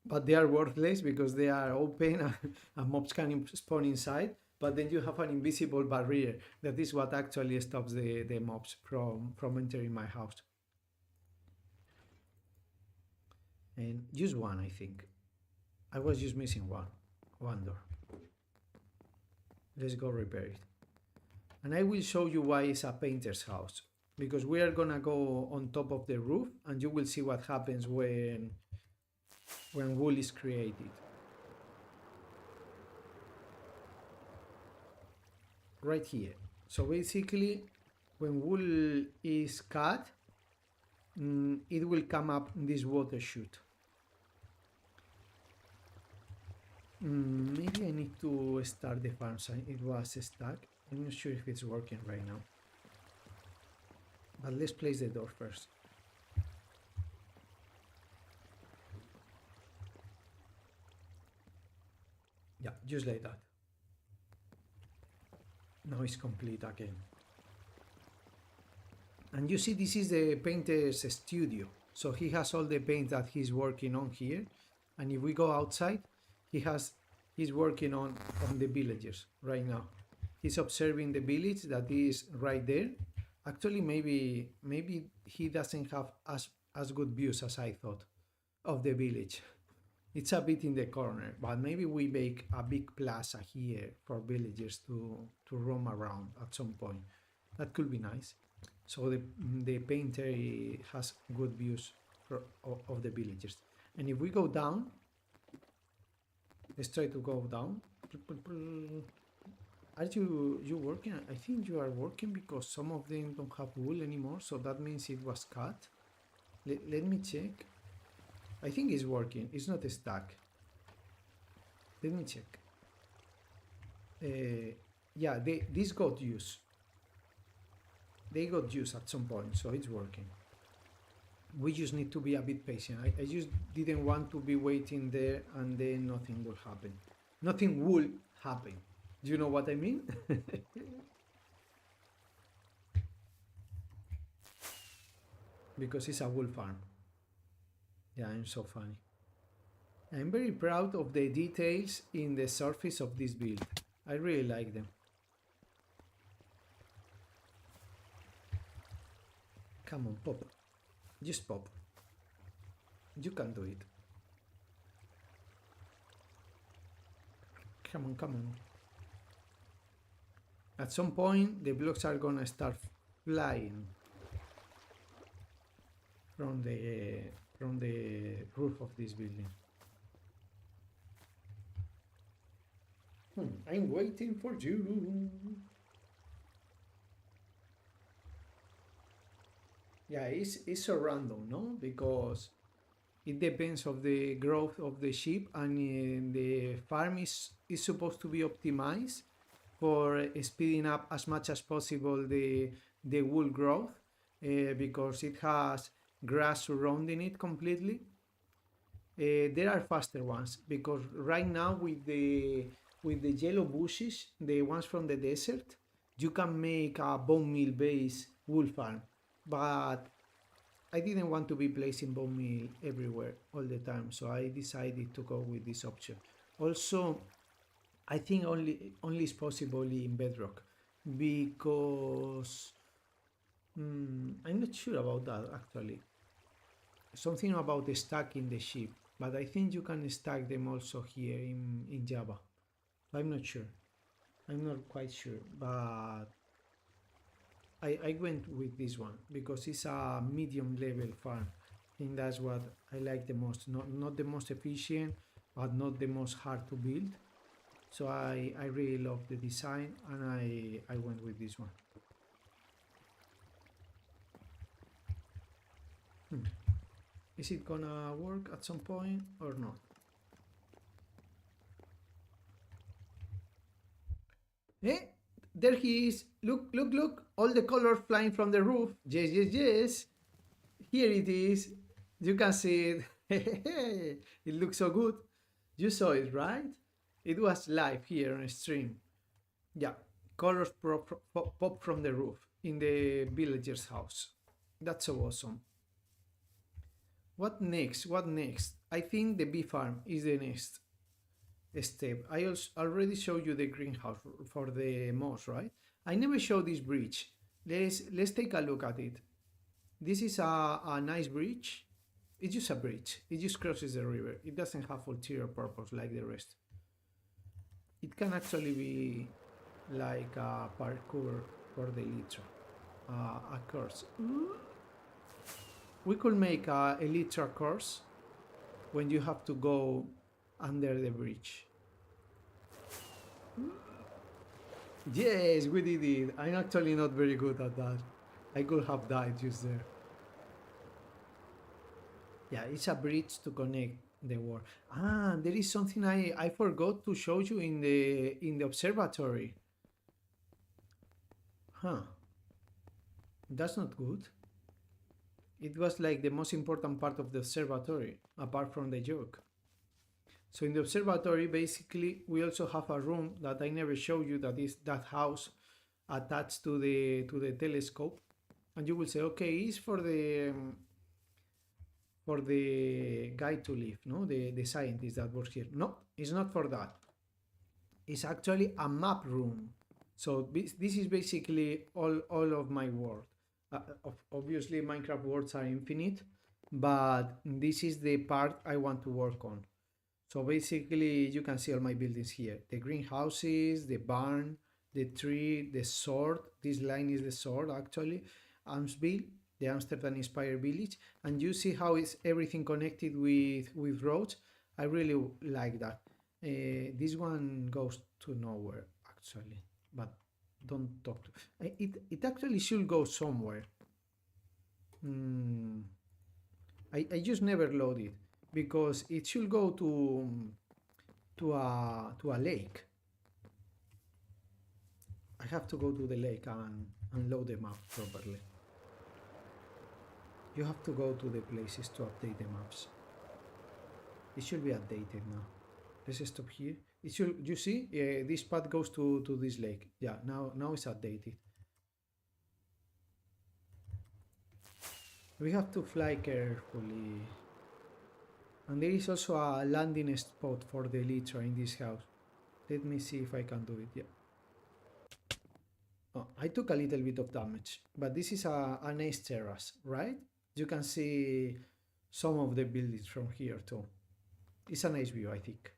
but they are worthless because they are open and mobs can spawn inside. But then you have an invisible barrier. That is what actually stops the mobs from entering my house. And just one, I think. I was just missing one door. Let's go repair it. And I will show you why it's a painter's house. Because we are gonna go on top of the roof and you will see what happens when wool is created. Right here. So basically, when wool is cut, it will come up in this water chute. Maybe I need to start the farm sign. It was stuck. I'm not sure if it's working right now. But let's place the door first. Yeah, just like that. Now it's complete again. And you see, this is the painter's studio. So he has all the paint that he's working on here. And if we go outside, he's working on the villagers right now. He's observing the village that is right there. Actually, maybe he doesn't have as good views as I thought of the village. It's a bit in the corner, but maybe we make a big plaza here for villagers to roam around at some point. That could be nice. So the painter has good views of the villagers. And if we go down, let's try to go down. Are you working? I think you are working because some of them don't have wool anymore, so that means it was cut. Let me check. I think it's working. It's not stuck. Let me check. Yeah, this got used. They got used at some point, so it's working. We just need to be a bit patient. I just didn't want to be waiting there and then nothing will happen. Nothing will happen. Do you know what I mean? Because it's a wool farm. Yeah, I'm so funny. I'm very proud of the details in the surface of this build. I really like them. Come on, pop. Just pop. You can do it. Come on, come on. At some point, the blocks are gonna start flying from the roof of this building. I'm waiting for you. Yeah, it's so random, no? Because it depends of the growth of the sheep, and the farm is supposed to be optimized for speeding up as much as possible the wool growth, because it has grass surrounding it completely. There are faster ones because right now with the yellow bushes, the ones from the desert, you can make a bone meal based wool farm. But I didn't want to be placing bone meal everywhere all the time, so I decided to go with this option. Also, I think only is possible in bedrock because I'm not sure about that actually. Something about stacking the sheep, but I think you can stack them also here in Java. I'm not sure. I'm not quite sure, but I went with this one because it's a medium level farm. I think that's what I like the most. Not the most efficient, but not the most hard to build. So I really love the design and I went with this one. Is it gonna work at some point or not? Eh? There he is. Look, look, look. All the colors flying from the roof. Yes, yes, yes. Here it is. You can see it. It looks so good. You saw it, right? It was live here on stream. Yeah, colors pop from the roof in the villager's house. That's so awesome. What next? What next? I think the bee farm is the next step. I also already showed you the greenhouse for the moss, right? I never showed this bridge. Let's take a look at it. This is a nice bridge. It's just a bridge. It just crosses the river. It doesn't have ulterior purpose like the rest. It can actually be like a parkour for the Elytra, a course. We could make a Elytra course when you have to go under the bridge. Yes, we did it. I'm actually not very good at that. I could have died just there. Yeah, it's a bridge to connect the world. Ah, there is something I forgot to show you in the observatory. Huh. That's not good. It was like the most important part of the observatory, apart from the joke. So in the observatory, basically, we also have a room that I never showed you. That is that house attached to the telescope, and you will say, okay, it's for the guy to live, no, the scientist that works here. No, it's not for that. It's actually a map room. So this is basically all of my world. Obviously, Minecraft worlds are infinite, but this is the part I want to work on. So basically, you can see all my buildings here. The greenhouses, the barn, the tree, the sword. This line is the sword, actually. Amsville, the Amsterdam-inspired village. And you see how is everything connected with roads. I really like that. This one goes to nowhere, actually. But don't talk to... It actually should go somewhere. I just never load it because it should go to a lake. I have to go to the lake and load the map properly. You have to go to the places to update the maps. It should be updated now. Let's stop here. It should, you see, this path goes to this lake. Yeah, now it's updated. We have to fly carefully. And there is also a landing spot for the Elytra in this house. Let me see if I can do it. Yeah. Oh, I took a little bit of damage, but this is a nice terrace, right? You can see some of the buildings from here too. It's a nice view, I think.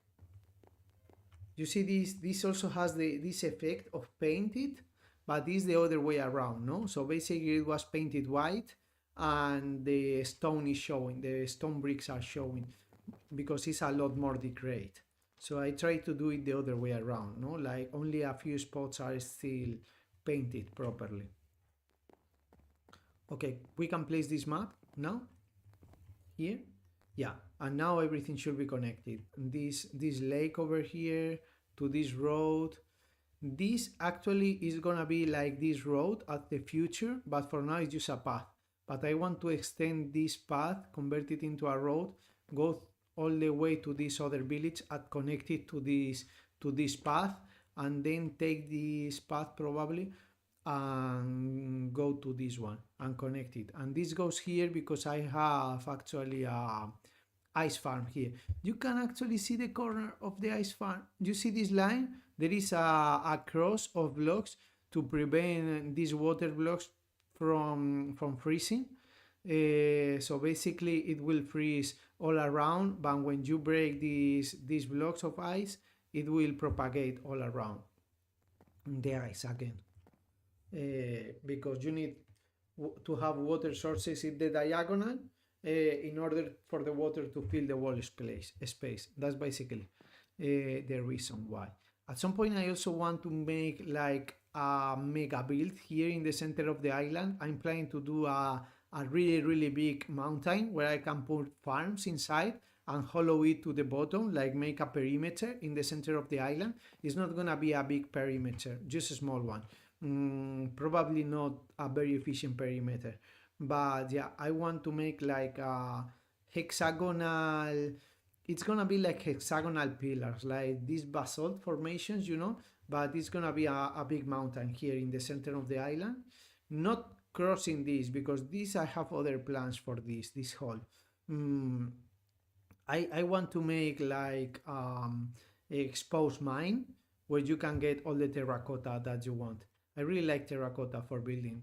You see this also has this effect of painted, but it's the other way around, no? So basically it was painted white and the stone is showing, the stone bricks are showing because it's a lot more degraded. So I try to do it the other way around, no? Like only a few spots are still painted properly. Okay, we can place this map now here. Yeah, and now everything should be connected. This lake over here to this road. This actually is gonna be like this road at the future, but for now it's just a path. But I want to extend this path, convert it into a road, go all the way to this other village and connect it to this path, and then take this path probably and go to this one and connect it. And this goes here because I have actually a ice farm here. You can actually see the corner of the ice farm. You see this line? There is a cross of blocks to prevent these water blocks from freezing. So basically it will freeze all around, but when you break these blocks of ice, it will propagate all around the ice again. Because you need to have water sources in the diagonal in order for the water to fill the wall space. That's basically the reason why. At some point I also want to make like a mega build here in the center of the island. I'm planning to do a really big mountain where I can put farms inside and hollow it to the bottom, like make a perimeter in the center of the island. It's not gonna be a big perimeter, just a small one. Probably not a very efficient perimeter, but yeah, I want to make like a hexagonal. It's gonna be like hexagonal pillars, like these basalt formations, but it's gonna be a big mountain here in the center of the island, not crossing this, because this I have other plans for this hole. I want to make like exposed mine where you can get all the terracotta that you want. I really like terracotta for building.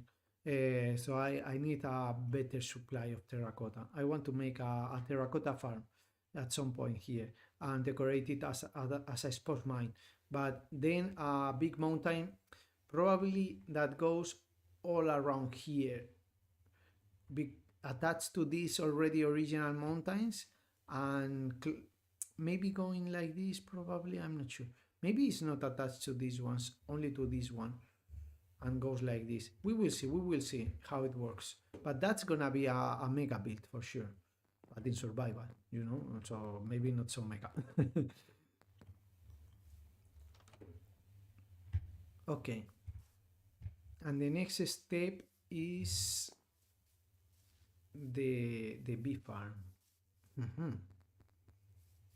So I need a better supply of terracotta. I want to make a terracotta farm at some point here and decorate it as a exposed mine. But then a big mountain, probably that goes all around here, attached to these already original mountains, and maybe going like this, probably, I'm not sure. Maybe it's not attached to these ones, only to this one, and goes like this. We will see how it works. But that's gonna be a mega build for sure, but in survival, so maybe not so mega. Okay, and the next step is the bee farm.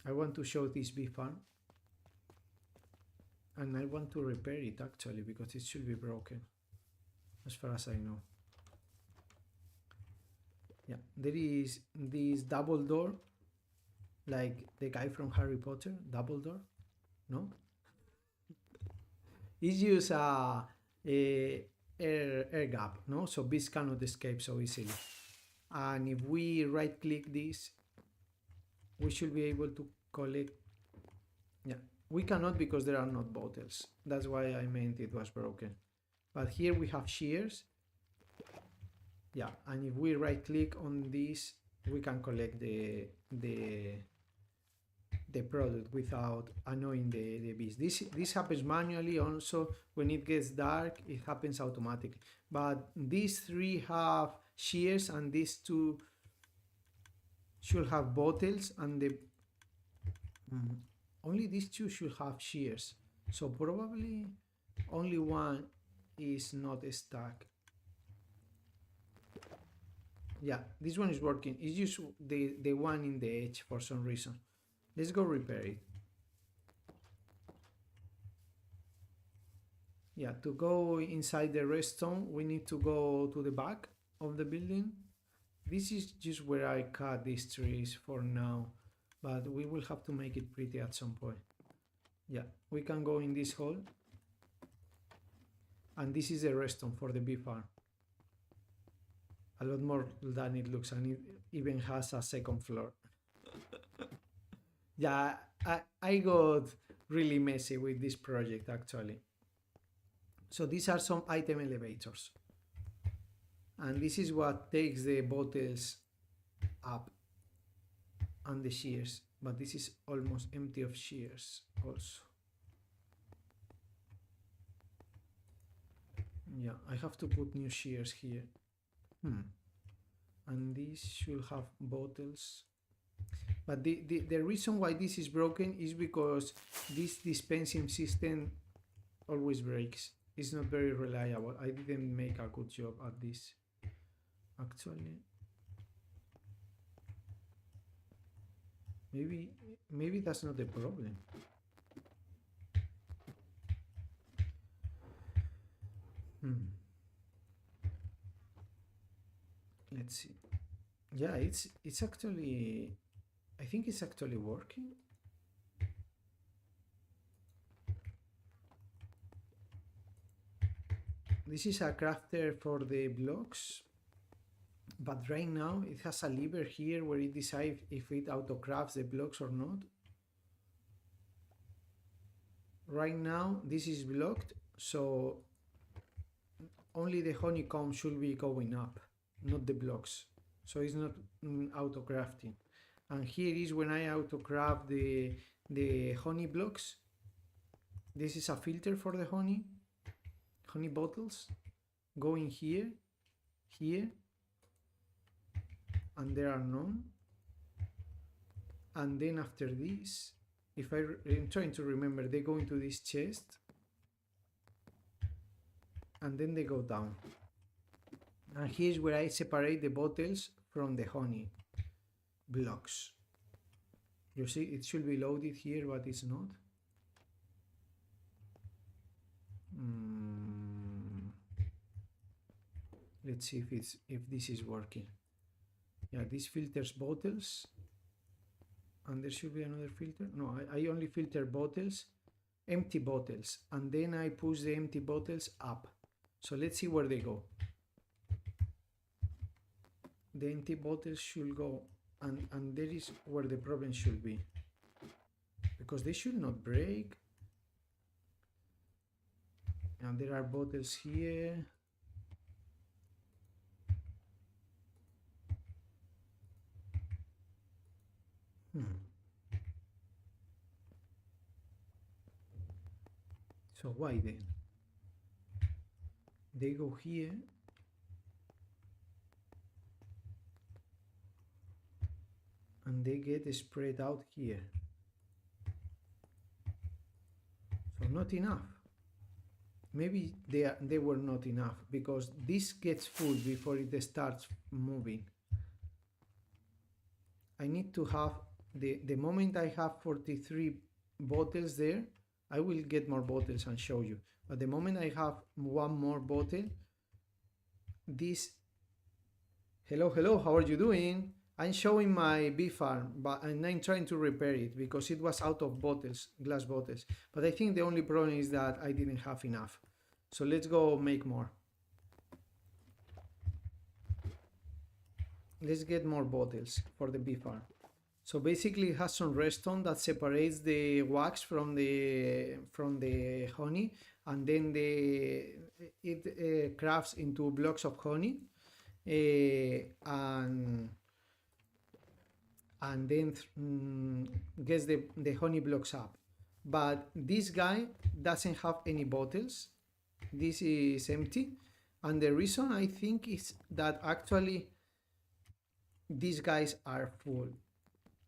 I want to show this bee farm, and I want to repair it actually, because it should be broken as far as I know. Yeah, there is this double door, like the guy from Harry Potter. Double door, no? It's just a air gap, no? So bees cannot escape so easily. And if we right click this, we should be able to collect. Yeah, we cannot because there are not bottles. That's why I meant it was broken. But here we have shears. Yeah, and if we right click on this, we can collect the product without annoying the bees. This happens manually. Also, when it gets dark, it happens automatically. But these three have shears, and these two should have bottles, and only these two should have shears. So probably only one is not stuck. Yeah, this one is working. It's just the one in the edge for some reason. Let's go repair it. Yeah, to go inside the redstone, we need to go to the back of the building. This is just where I cut these trees for now, but we will have to make it pretty at some point. Yeah, we can go in this hole, and this is the redstone for the bee farm. A lot more than it looks, and it even has a second floor. Yeah, I got really messy with this project actually. So these are some item elevators, and this is what takes the bottles up and the shears, but this is almost empty of shears also. Yeah, I have to put new shears here. And this should have bottles, but the reason why this is broken is because this dispensing system always breaks. It's not very reliable. I didn't make a good job at this, actually. Maybe that's not the problem. Let's see. Yeah, it's actually, I think it's actually working. This is a crafter for the blocks, but right now it has a lever here where it decides if it auto crafts the blocks or not. Right now this is blocked, so only the honeycomb should be going up, not the blocks. So it's not auto crafting. And here is when I auto craft the honey blocks. This is a filter for the honey bottles. Going here, and there are none. And then after this, if I'm trying to remember, they go into this chest and then they go down. And here's where I separate the bottles from the honey blocks. You see, it should be loaded here, but it's not. Let's see if this is working. Yeah, this filters bottles, and there should be another filter. No, I only filter bottles, empty bottles, and then I push the empty bottles up. So let's see where they go. The empty bottles should go, and there is where the problem should be, because they should not break. And there are bottles here. So why then? They go here. And they get spread out here. So not enough. Maybe they were not enough, because this gets full before it starts moving. I need to have, the moment I have 43 bottles there, I will get more bottles and show you. But the moment I have one more bottle, this, hello, how are you doing? I'm showing my bee farm, and I'm trying to repair it because it was out of bottles, glass bottles. But I think the only problem is that I didn't have enough. So let's go make more. Let's get more bottles for the bee farm. So basically it has some redstone that separates the wax from the honey, and then it crafts into blocks of honey, and then gets the honey blocks up. But this guy doesn't have any bottles. This is empty, and the reason I think is that actually these guys are full,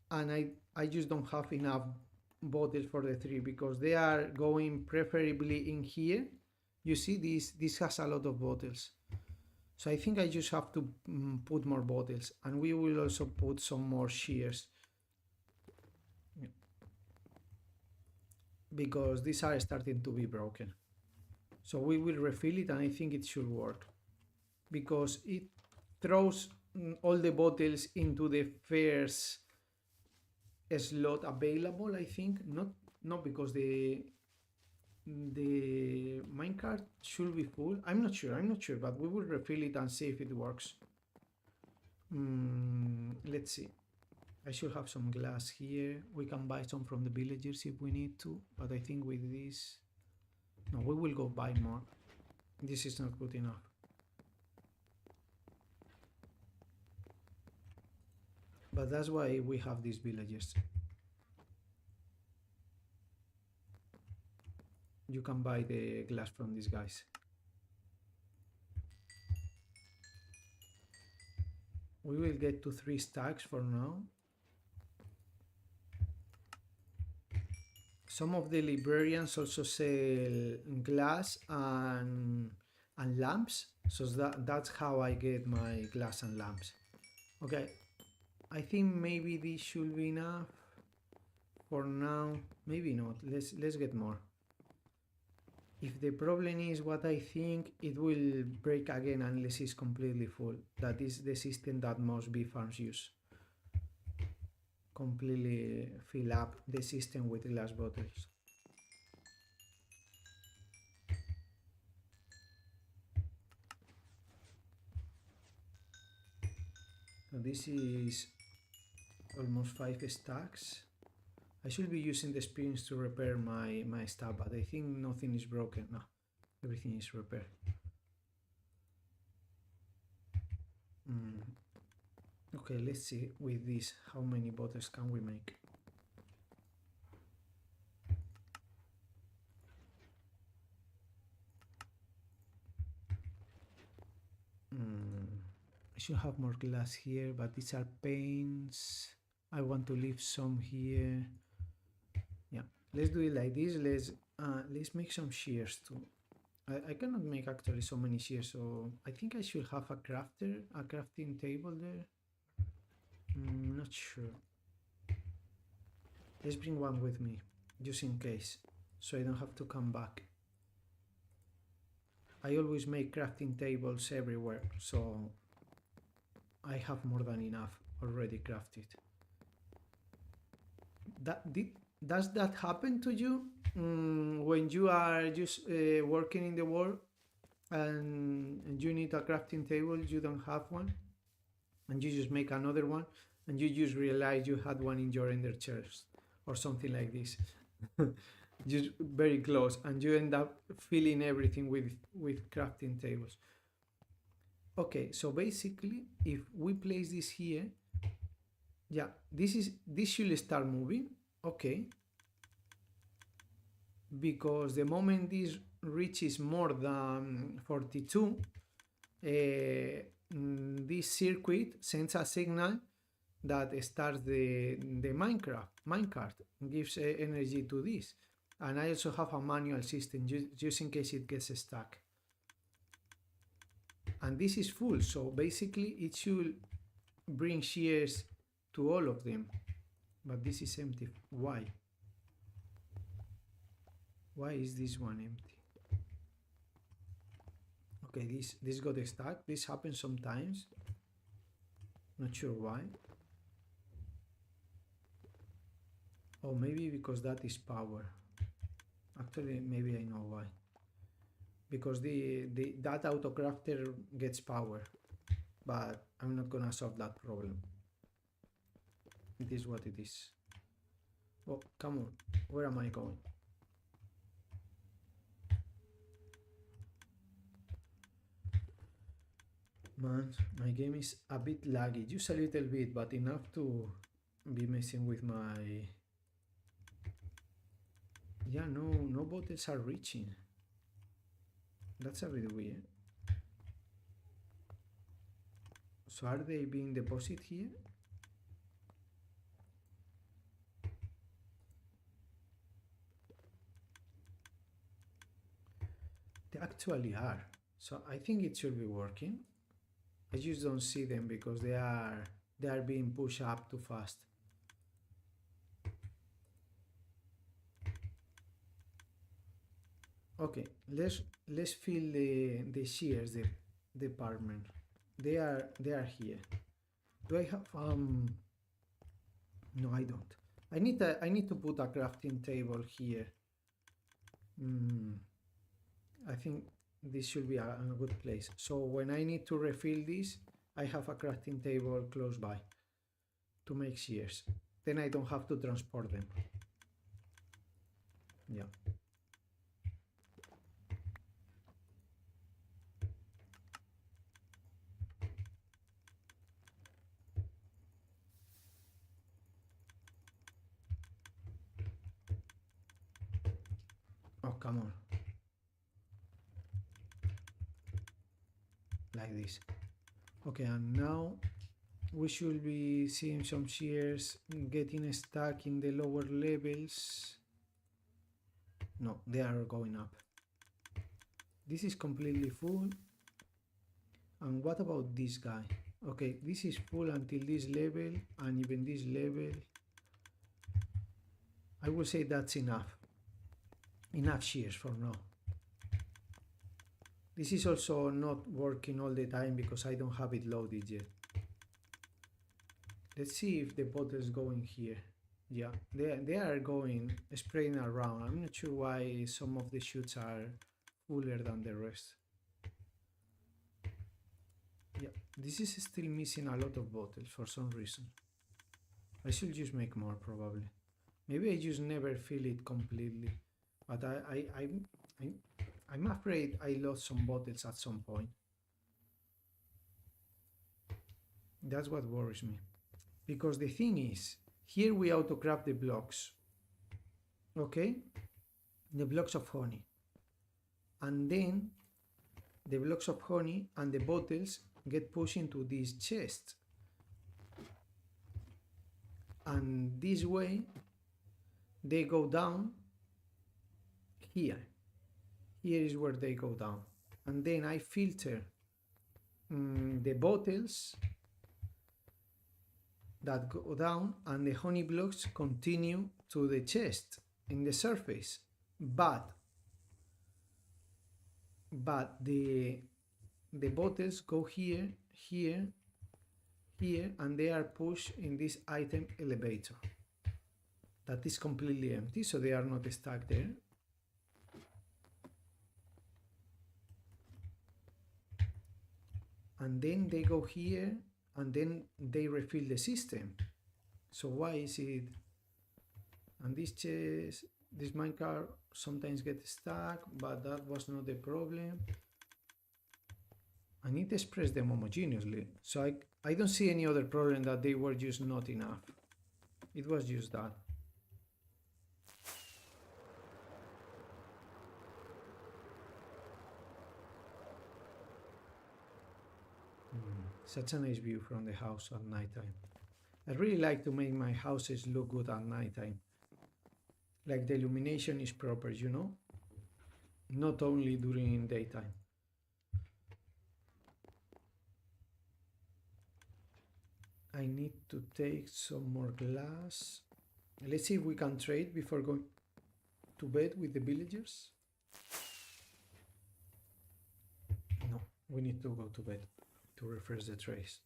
and I just don't have enough bottles for the three, because they are going preferably in here. You see, this has a lot of bottles. So I think I just have to put more bottles, and we will also put some more shears, because these are starting to be broken. So we will refill it, and I think it should work, because it throws all the bottles into the first slot available, I think. Not because the minecart should be full. I'm not sure, but we will refill it and see if it works. Let's see. I should have some glass here. We can buy some from the villagers if we need to, but I think with this, no, we will go buy more. This is not good enough. But that's why we have these villagers. You can buy the glass from these guys. We will get to 3 stacks for now. some of the librarians also sell glass and lamps, so that's how I get my glass and lamps. Okay, I think maybe this should be enough for now. Maybe not. Let's get more. If the problem is what I think, it will break again unless it's completely full. That is the system that most bee farms use. Completely fill up the system with glass bottles. So this is almost 5 stacks. I should be using the experience to repair my stuff, but I think nothing is broken. No, everything is repaired. Okay, let's see with this how many bottles can we make. I should have more glass here, but these are paints. I want to leave some here. Yeah, let's do it like this. Let's make some shears too. I cannot make actually so many shears, so I think I should have a crafting table there. Not sure. Let's bring one with me, just in case, so I don't have to come back. I always make crafting tables everywhere, so I have more than enough already crafted. Does that happen to you when you are just working in the world and you need a crafting table, you don't have one, and you just make another one, and you just realize you had one in your ender chest or something like this? Just very close, and you end up filling everything with crafting tables. Okay, so basically if we place this here, yeah, this should start moving. Okay, because the moment this reaches more than 42, this circuit sends a signal that starts the minecart, gives energy to this. And I also have a manual system just in case it gets stuck. And this is full, so basically it should bring shears to all of them. But this is empty. Why? Why is this one empty? Okay, this got stuck. This happens sometimes. Not sure why. Oh, maybe because that is power. Actually, maybe I know why. Because that autocrafter gets power, but I'm not gonna solve that problem. It is what it is. Oh, come on, where am I going? Man, my game is a bit laggy, just a little bit, but enough to be messing with my... Yeah, no bottles are reaching. That's a bit weird. So are they being deposited here? They actually are. So I think it should be working. I just don't see them because they are being pushed up too fast. Okay, let's fill the shears department. They are here. Do I have no, I don't. I need to put a crafting table here. I think this should be a good place. So when I need to refill this, I have a crafting table close by to make shears. Then I don't have to transport them. Yeah. Oh, come on. Like this. Okay, and now we should be seeing some shears getting stuck in the lower levels. No, they are going up. This is completely full. And what about this guy? Okay, this is full until this level, and even this level. I will say that's enough. Enough shears for now. This is also not working all the time because I don't have it loaded yet. Let's see if the bottles go in here. Yeah, they are going, spraying around. I'm not sure why some of the chutes are fuller than the rest. Yeah, this is still missing a lot of bottles for some reason. I should just make more probably. Maybe I just never fill it completely. But I'm afraid I lost some bottles at some point. That's what worries me. Because the thing is, here we autocraft the blocks. Okay? The blocks of honey. And then the blocks of honey and the bottles get pushed into this chest. And this way they go down here. Here is where they go down. And then I filter the bottles that go down, and the honey blocks continue to the chest in the surface. But the bottles go here, here, here, and they are pushed in this item elevator that is completely empty, so they are not stuck there. And then they go here, and then they refill the system. So why is it? And this chest, this minecart sometimes gets stuck, but that was not the problem. And it expressed them homogeneously. So I don't see any other problem that they were just not enough. It was just that. Such a nice view from the house at nighttime. I really like to make my houses look good at nighttime. Like the illumination is proper, you know? Not only during daytime. I need to take some more glass. Let's see if we can trade before going to bed with the villagers. No, we need to go to bed to refresh the trays.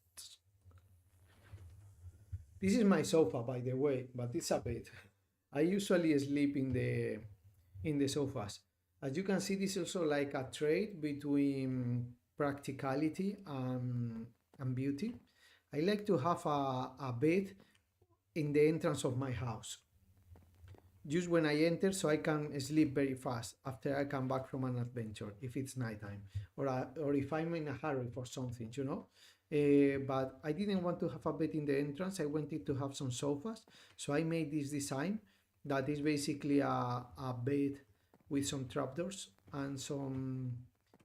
This is my sofa, by the way, but it's a bed. I usually sleep in the sofas. As you can see, this is also like a trade between practicality and beauty. I like to have a bed in the entrance of my house. Just when I enter, so I can sleep very fast after I come back from an adventure, if it's nighttime, or if I'm in a hurry for something, you know. But I didn't want to have a bed in the entrance. I wanted to have some sofas, so I made this design that is basically a bed with some trapdoors and some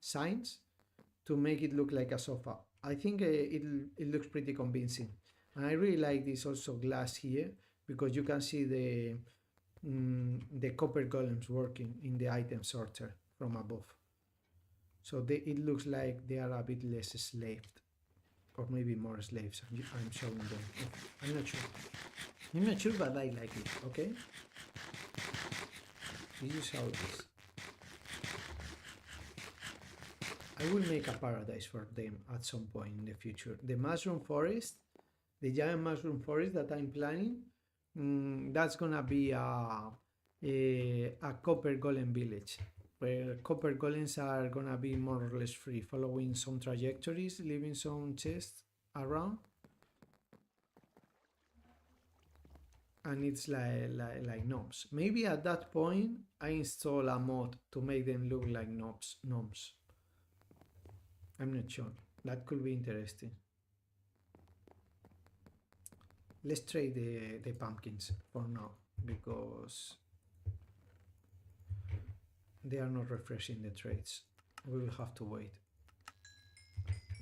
signs to make it look like a sofa. I think it looks pretty convincing, and I really like this also glass here because you can see the copper golems working in the item sorter from above. So it looks like they are a bit less slaved, or maybe more slaves. I'm showing them. I'm not sure. I'm not sure, but I like it. Okay. This is how it is. I will make a paradise for them at some point in the future. The mushroom forest, the giant mushroom forest that I'm planning, that's gonna be a copper golem village, where copper golems are gonna be more or less free, following some trajectories, leaving some chests around. And it's like gnomes. Maybe at that point I install a mod to make them look like gnomes. I'm not sure. That could be interesting. Let's trade the pumpkins for now because they are not refreshing the trades. We will have to wait.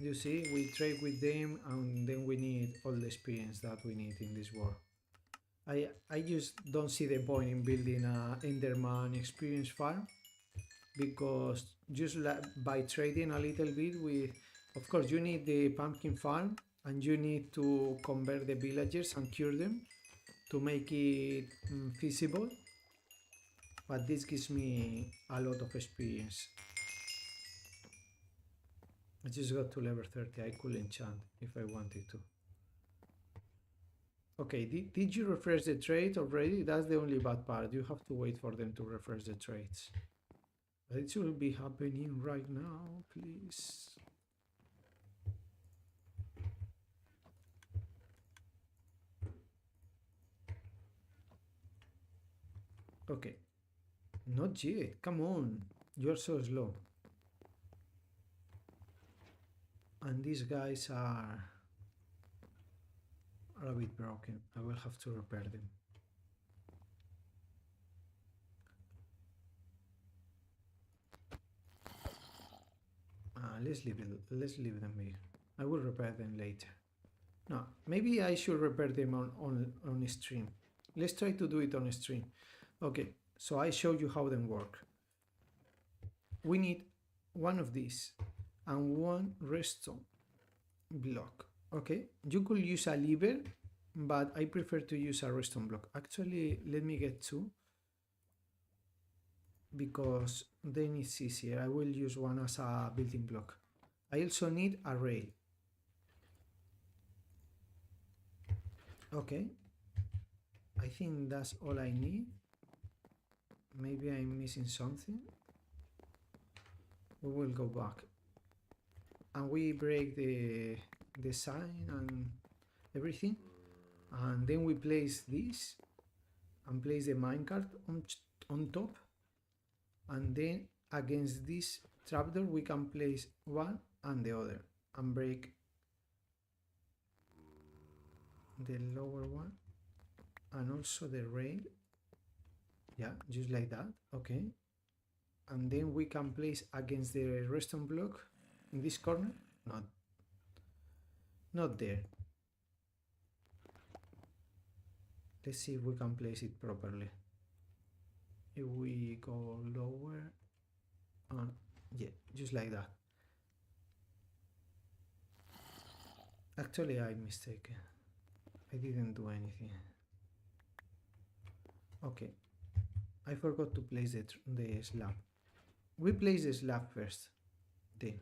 You see, we trade with them and then we need all the experience that we need in this war. I just don't see the point in building a Enderman experience farm, because just by trading a little bit with, of course, you need the pumpkin farm and you need to convert the villagers and cure them to make it feasible, but this gives me a lot of experience. I just got to level 30. I could enchant if I wanted to. Okay, did you refresh the trade already? That's the only bad part. You have to wait for them to refresh the trades. But it should be happening right now, please. Okay. Not yet. Come on. You're so slow. And these guys are a bit broken. I will have to repair them. Let's leave them here. I will repair them later. No, maybe I should repair them on stream. Let's try to do it on stream. Okay, so I show you how them work. We need one of these and one redstone block. Okay, you could use a lever, but I prefer to use a redstone block. Actually, let me get two, because then it's easier. I will use one as a building block. I also need a rail. Okay, I think that's all I need. Maybe I'm missing something. We will go back and we break the sign and everything, and then we place this and place the minecart on top, and then against this trapdoor we can place one and the other and break the lower one and also the rail. Yeah, just like that. Okay, and then we can place against the redstone block in this corner. Not there. Let's see if we can place it properly. If we go lower, yeah, just like that. Actually, I'm mistaken. I didn't do anything. Okay, I forgot to place the slab. We place the slab first, then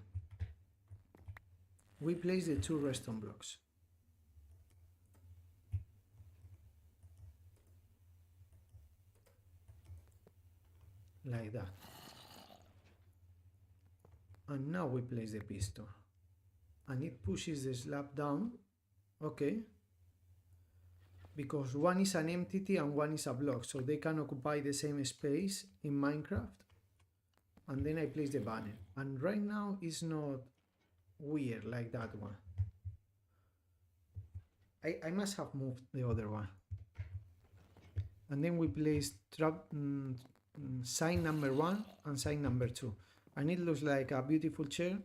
we place the two redstone blocks. Like that. And now we place the piston. And it pushes the slab down. Okay. Because one is an entity and one is a block, so they can occupy the same space in Minecraft. And then I place the banner. And right now it's not weird like that one. I must have moved the other one. And then we place sign number 1 and sign number 2. And it looks like a beautiful chair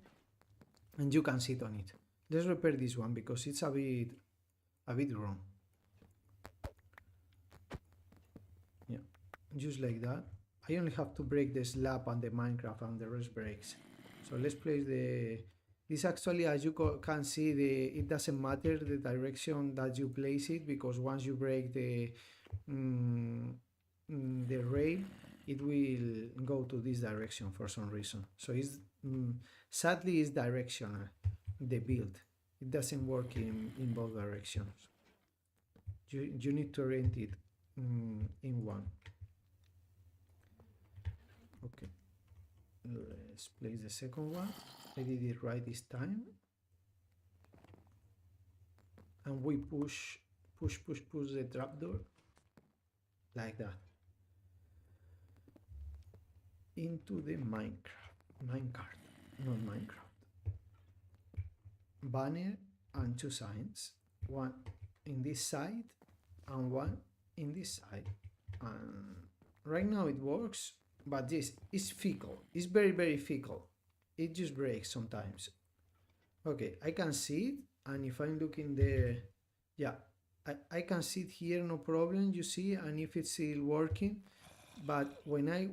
and you can sit on it. Let's repair this one because it's a bit wrong. Yeah, just like that. I only have to break the slab and the Minecraft and the rest breaks. So let's place this. Actually, as you can see, it doesn't matter the direction that you place it, because once you break the rail, it will go to this direction for some reason. So it's sadly it's directional, the build. It doesn't work in both directions. You need to orient it in one. Okay, let's place the second one. I did it right this time. And we push the trapdoor like that into the minecart, not Minecraft. Banner and two signs, one in this side and one in this side. And right now it works, but this is fickle. It's very fickle. It just breaks sometimes. Okay, I can see it, and if I'm looking there, yeah, I can sit here no problem, you see, and if it's still working, but when I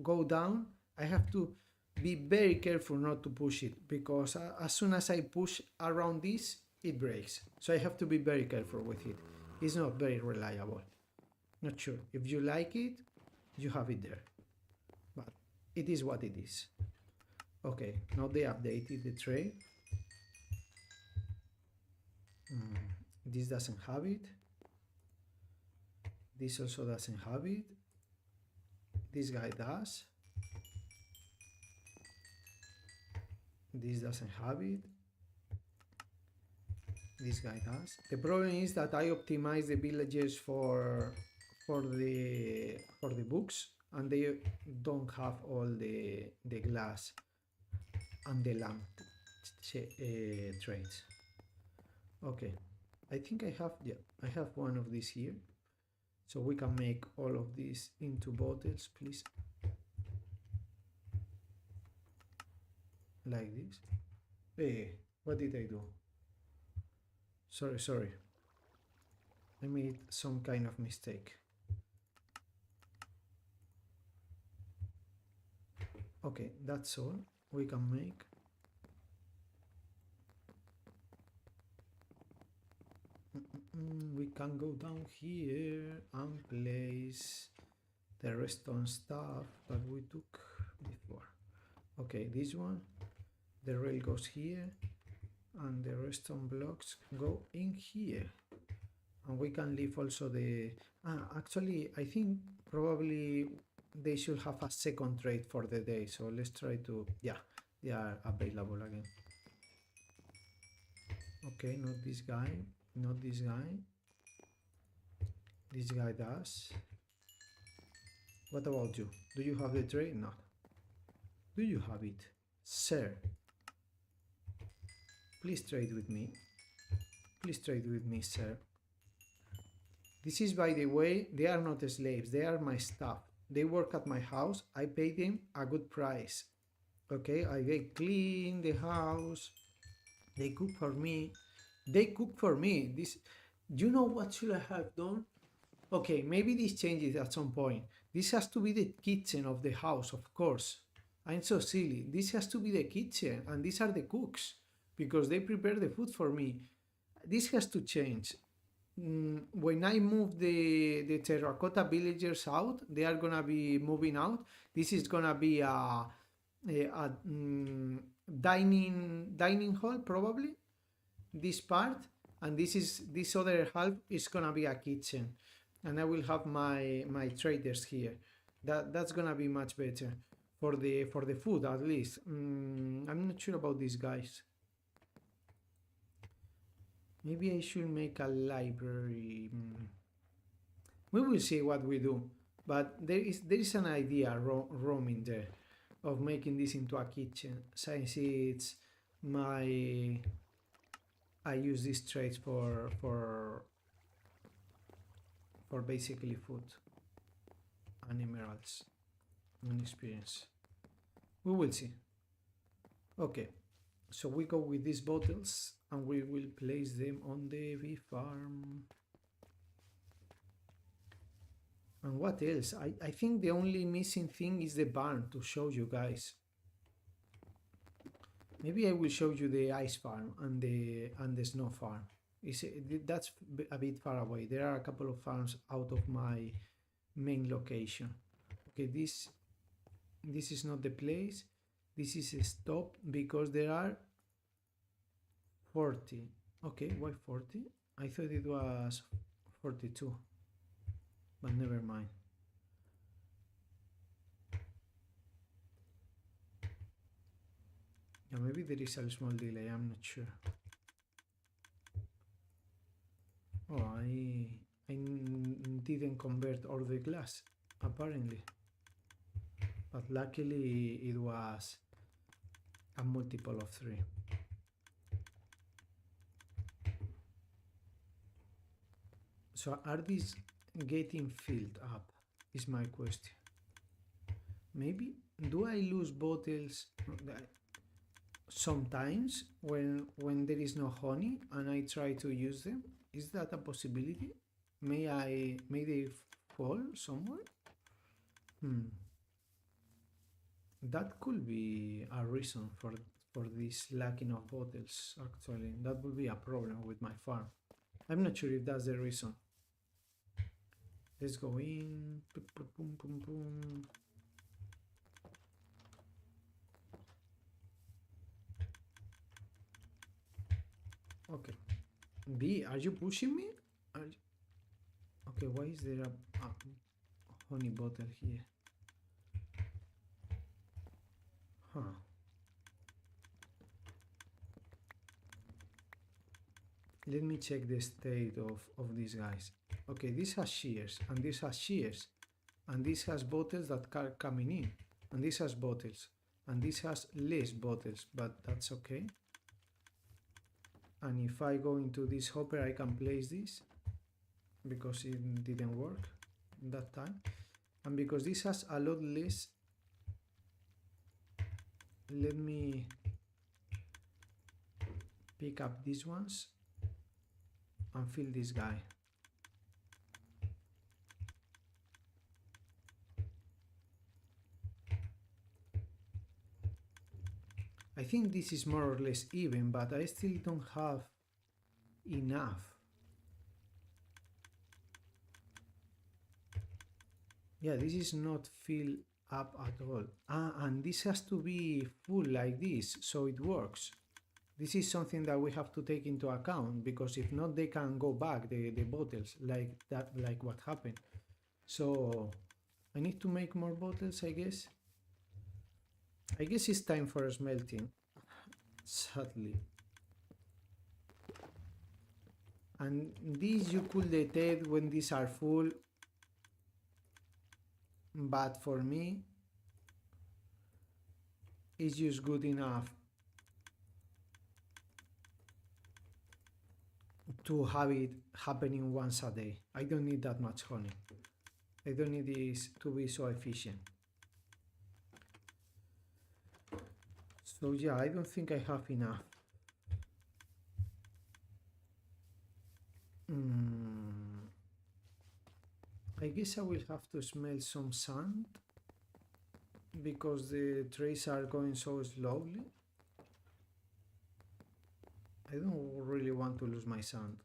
go down, I have to be very careful not to push it, because as soon as I push around this, it breaks. So I have to be very careful with it. It's not very reliable. Not sure. If you like it, you have it there. But it is what it is. Okay, now they updated the tray. This doesn't have it. This also doesn't have it. This guy does. This doesn't have it. This guy does. The problem is that I optimize the villagers for the books, and they don't have all the glass and the lamp traits. Okay, I think I have one of these here, so we can make all of these into bottles, please, like this. Hey, what did I do? Sorry, I made some kind of mistake. Okay, that's all we can make. We can go down here and place the redstone stuff that we took before. Okay, this one, the rail goes here, and the redstone blocks go in here, and we can leave also the actually I think probably they should have a second trade for the day, so let's try to, yeah, they are available again. Okay, not this guy, not this guy. This guy does. What about you? Do you have the trade? No. Do you have it? Sir, please trade with me. Please trade with me, sir. This is, by the way, they are not slaves, they are my staff. They work at my house, I pay them a good price. Okay, they clean the house, they cook for me. They cook for me. This, you know what should I have done? Okay, maybe this changes at some point. This has to be the kitchen of the house, of course. I'm so silly. This has to be the kitchen, and these are the cooks, because they prepare the food for me. This has to change. When I move the terracotta villagers out, they are gonna be moving out. This is gonna be a dining hall, probably, this part, and this other half is gonna be a kitchen, and I will have my traders here. That's gonna be much better for the food, at least. I'm not sure about these guys. Maybe I should make a library. We will see what we do, but there is an idea roaming there of making this into a kitchen, since it's my, I use these trades for basically food and emeralds and experience. We will see. Okay, so we go with these bottles and we will place them on the bee farm. And what else? I think the only missing thing is the barn to show you guys. Maybe I will show you the ice farm and the snow farm. That's a bit far away. There are a couple of farms out of my main location. Okay, this is not the place. This is a stop because there are 40. Okay, why 40? I thought it was 42, but never mind. Yeah, maybe there is a small delay, I'm not sure. Oh, I didn't convert all the glass, apparently. But luckily it was a multiple of 3. So are these getting filled up, is my question. Maybe, do I lose bottles sometimes when there is no honey and I try to use them? Is that a possibility? May they fall somewhere? That could be a reason for this lacking of bottles, actually. That would be a problem with my farm. I'm not sure if that's the reason. Let's go in. Boom, boom, boom. Okay. B, are you pushing me? Okay, why is there a honey bottle here? Huh. Let me check the state of these guys. Okay, this has shears, and this has shears, and this has bottles that are coming in, and this has bottles, and this has less bottles, but that's okay. And if I go into this hopper, I can place this, because it didn't work that time. And because this has a lot less, let me pick up these ones and fill this guy. I think this is more or less even, but I still don't have enough. Yeah, this is not filled up at all. And this has to be full like this, so it works. This is something that we have to take into account, because if not, they can go back, the bottles, like that, like what happened. So I need to make more bottles, I guess. I guess it's time for smelting, sadly. And these you could detect when these are full, but for me it's just good enough to have it happening once a day. I don't need that much honey. I don't need this to be so efficient. So yeah, I don't think I have enough. I guess I will have to smell some sand, because the trays are going so slowly. I don't really want to lose my sand.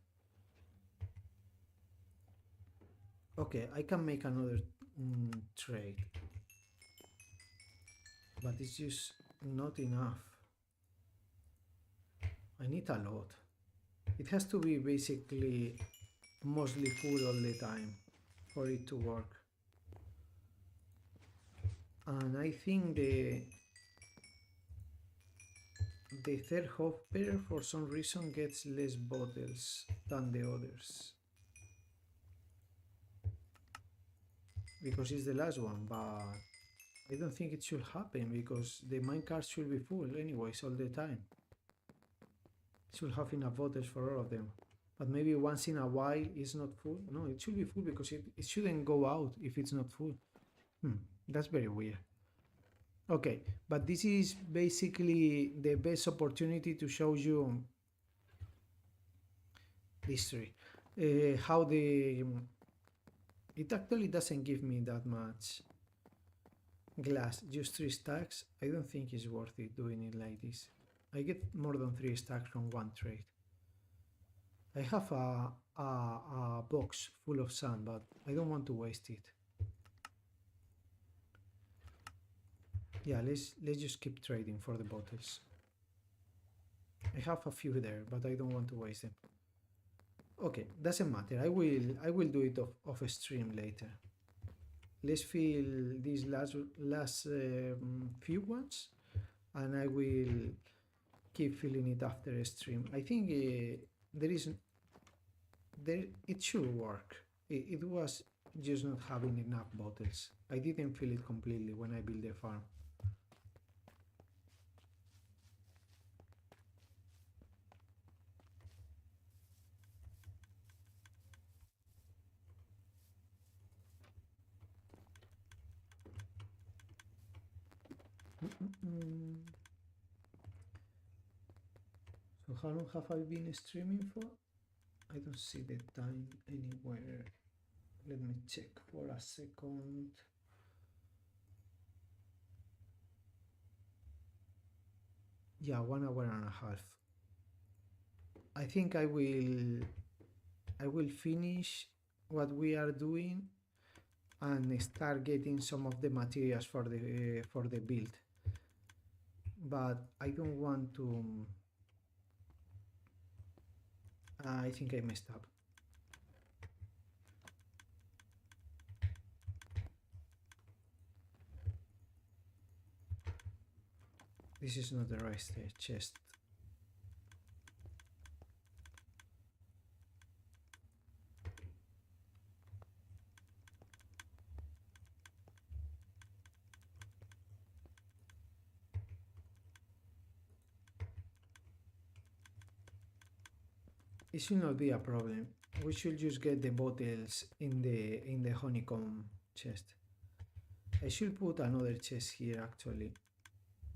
Okay, I can make another trade, but it's just not enough. I need a lot. It has to be basically mostly full all the time for it to work. And I think the third hopper for some reason gets less bottles than the others, because it's the last one, but I don't think it should happen, because the minecart should be full anyways all the time. It should have enough bottles for all of them, but maybe once in a while it's not full. No, it should be full, because it shouldn't go out if it's not full. That's very weird. Okay, but this is basically the best opportunity to show you this tree. How it actually doesn't give me that much glass, just 3 stacks. I don't think it's worth it doing it like this. I get more than 3 stacks from one trade. I have a box full of sand, but I don't want to waste it. Yeah, let's just keep trading for the bottles. I have a few there, but I don't want to waste them. Okay, doesn't matter. I will do it off stream later. Let's fill these last few ones, and I will keep filling it after a stream. I think it should work. It was just not having enough bottles. I didn't fill it completely when I built the farm. So how long have I been streaming for? I don't see the time anywhere. Let me check for a second. Yeah, 1 hour and a half. I think I will finish what we are doing and start getting some of the materials for the build. But I don't want to. I think I messed up. This is not the right chest. It should not be a problem. We should just get the bottles in the honeycomb chest. I should put another chest here actually,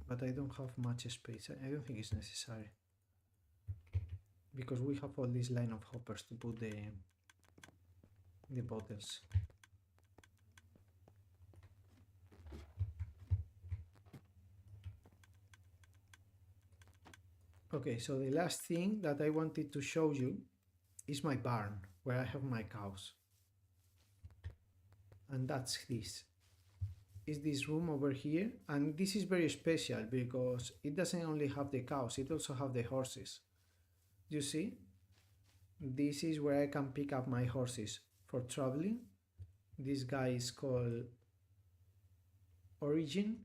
but I don't have much space. I don't think it's necessary because we have all this line of hoppers to put the bottles. Okay, so the last thing that I wanted to show you is my barn where I have my cows. And that's this. Is this room over here, and this is very special because it doesn't only have the cows, it also have the horses. You see? This is where I can pick up my horses for traveling. This guy is called Origin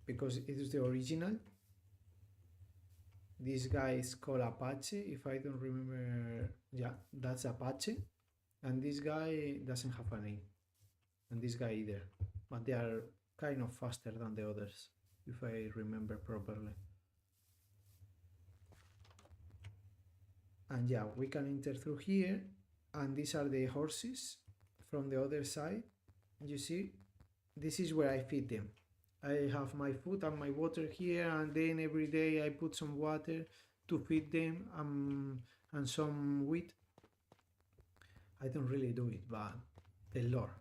because it is the original. This guy is called Apache, if I don't remember. Yeah, that's Apache. And this guy doesn't have a name. And this guy either. But they are kind of faster than the others, if I remember properly. And yeah, we can enter through here. And these are the horses from the other side. You see, this is where I feed them. I have my food and my water here, and then every day I put some water to feed them and some wheat. I don't really do it, but the Lord.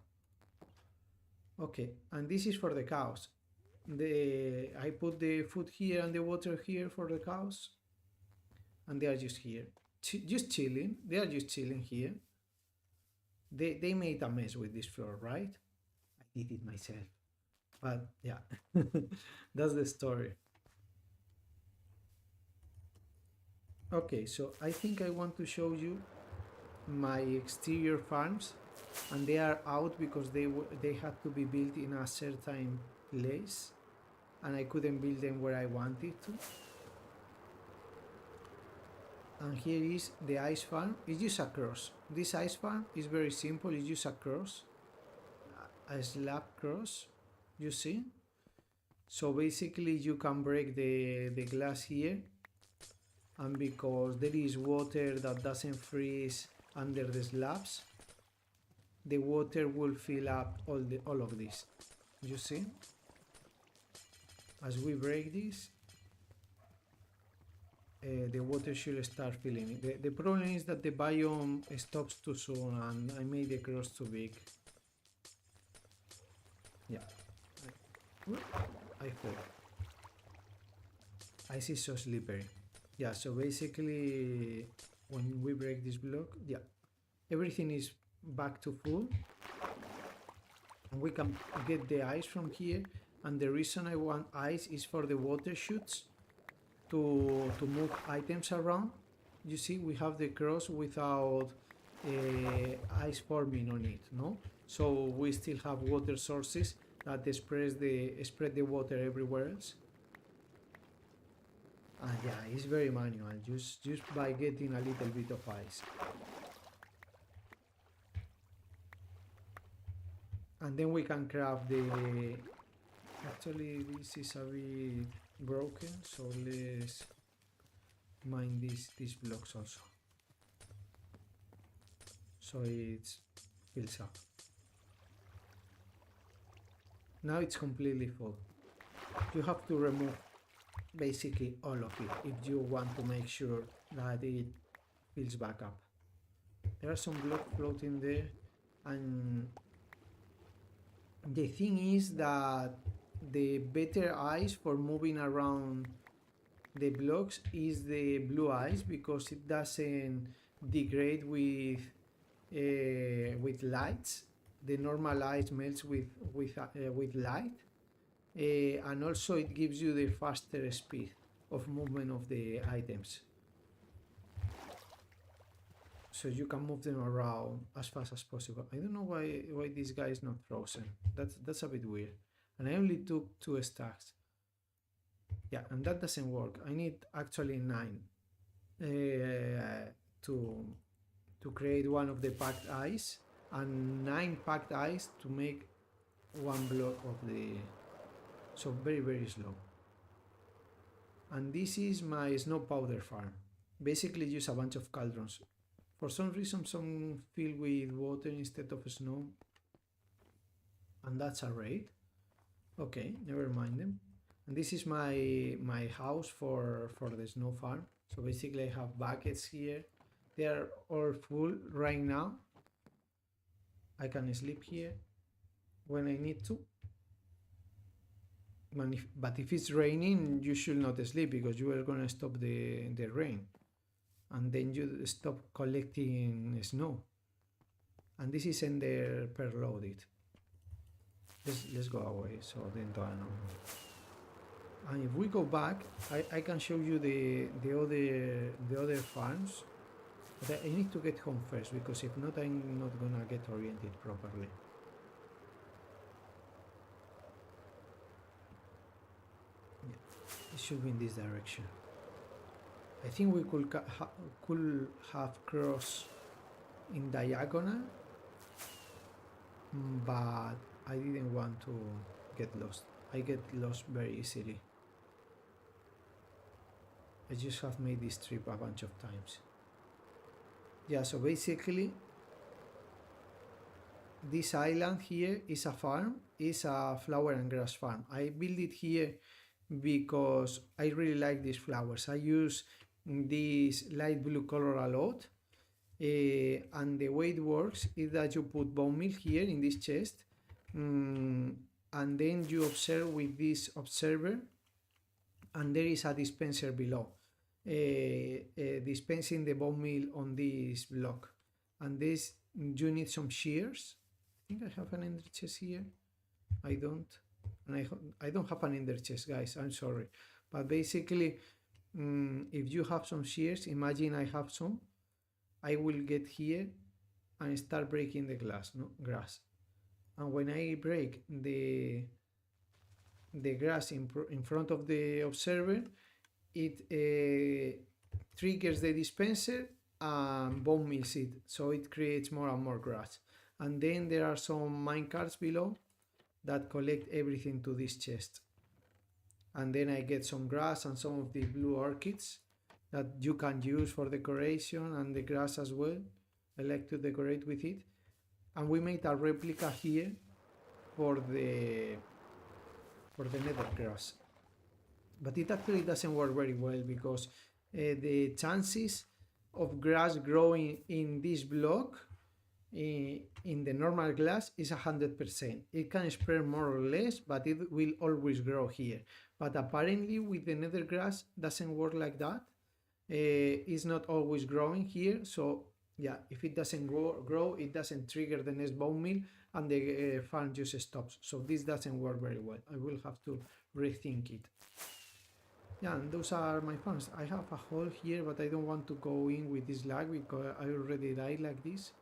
Okay, and this is for the cows. I put the food here and the water here for the cows, and they are just here, just chilling. They are just chilling here. They made a mess with this floor, right? I did it myself. But yeah, that's the story. Okay, so I think I want to show you my exterior farms, and they are out because they had to be built in a certain place, and I couldn't build them where I wanted to. And here is the ice farm. It's just a cross. This ice farm is very simple. It's just a cross, a slab cross. You see? So basically you can break the glass here, and because there is water that doesn't freeze under the slabs, the water will fill up all of this. You see? As we break this, the water should start filling it. The problem is that the biome stops too soon, and I made the cross too big. Yeah. I fall. Ice is so slippery. Yeah, so basically when we break this block, yeah, everything is back to full. And we can get the ice from here. And the reason I want ice is for the water chutes to move items around. You see, we have the cross without ice forming on it, no? So we still have water sources that spread the water everywhere else. And yeah, it's very manual, just by getting a little bit of ice. And then we can craft the... Actually, this is a bit broken, so let's mine these blocks also, so it fills up. Now it's completely full. You have to remove basically all of it if you want to make sure that it fills back up. There are some blocks floating there, and the thing is that the better ice for moving around the blocks is the blue ice, because it doesn't degrade with lights. The normal ice melts with light, and also it gives you the faster speed of movement of the items, so you can move them around as fast as possible. I don't know why this guy is not frozen. That's a bit weird. And I only took 2 stacks. Yeah, and that doesn't work. I need actually 9 to create one of the packed ice, and 9 packed ice to make one block of the, so very, very slow. And this is my snow powder farm. Basically use a bunch of cauldrons. For some reason some fill with water instead of snow, and that's a raid. Okay, never mind them. And this is my house for the snow farm. So basically I have buckets here. They are all full right now. I can sleep here when I need to. But if it's raining, you should not sleep, because you are gonna stop the rain, and then you stop collecting snow. And this is ender per loaded. Let's go away so they don't know. And if we go back, I can show you the other farms. But I need to get home first, because if not, I'm not gonna get oriented properly. Yeah, it should be in this direction. I think we could have crossed in diagonal, but I didn't want to get lost. I get lost very easily. I just have made this trip a bunch of times. Yeah, so basically this island here is a farm, is a flower and grass farm. I built it here because I really like these flowers. I use this light blue color a lot, and the way it works is that you put bone meal here in this chest, and then you observe with this observer, and there is a dispenser below, dispensing the bone meal on this block. And this, you need some shears. I think I have an ender chest here. I don't, and I don't have an ender chest, guys, I'm sorry. But basically, if you have some shears, imagine I have some, I will get here and start breaking the grass. And when I break the grass in front of the observer, it triggers the dispenser and bone meals it, so it creates more and more grass. And then there are some mine carts below that collect everything to this chest. And then I get some grass and some of the blue orchids that you can use for decoration, and the grass as well. I like to decorate with it. And we made a replica here for the nether grass. But it actually doesn't work very well, because the chances of grass growing in this block in the normal glass is 100%. It can spread more or less, but it will always grow here. But apparently with the nether grass doesn't work like that. It's not always growing here, so yeah, if it doesn't grow, it doesn't trigger the next bone meal, and the farm just stops. So this doesn't work very well. I will have to rethink it. Yeah, and those are my farms. I have a hole here, but I don't want to go in with this lag, because I already died like this.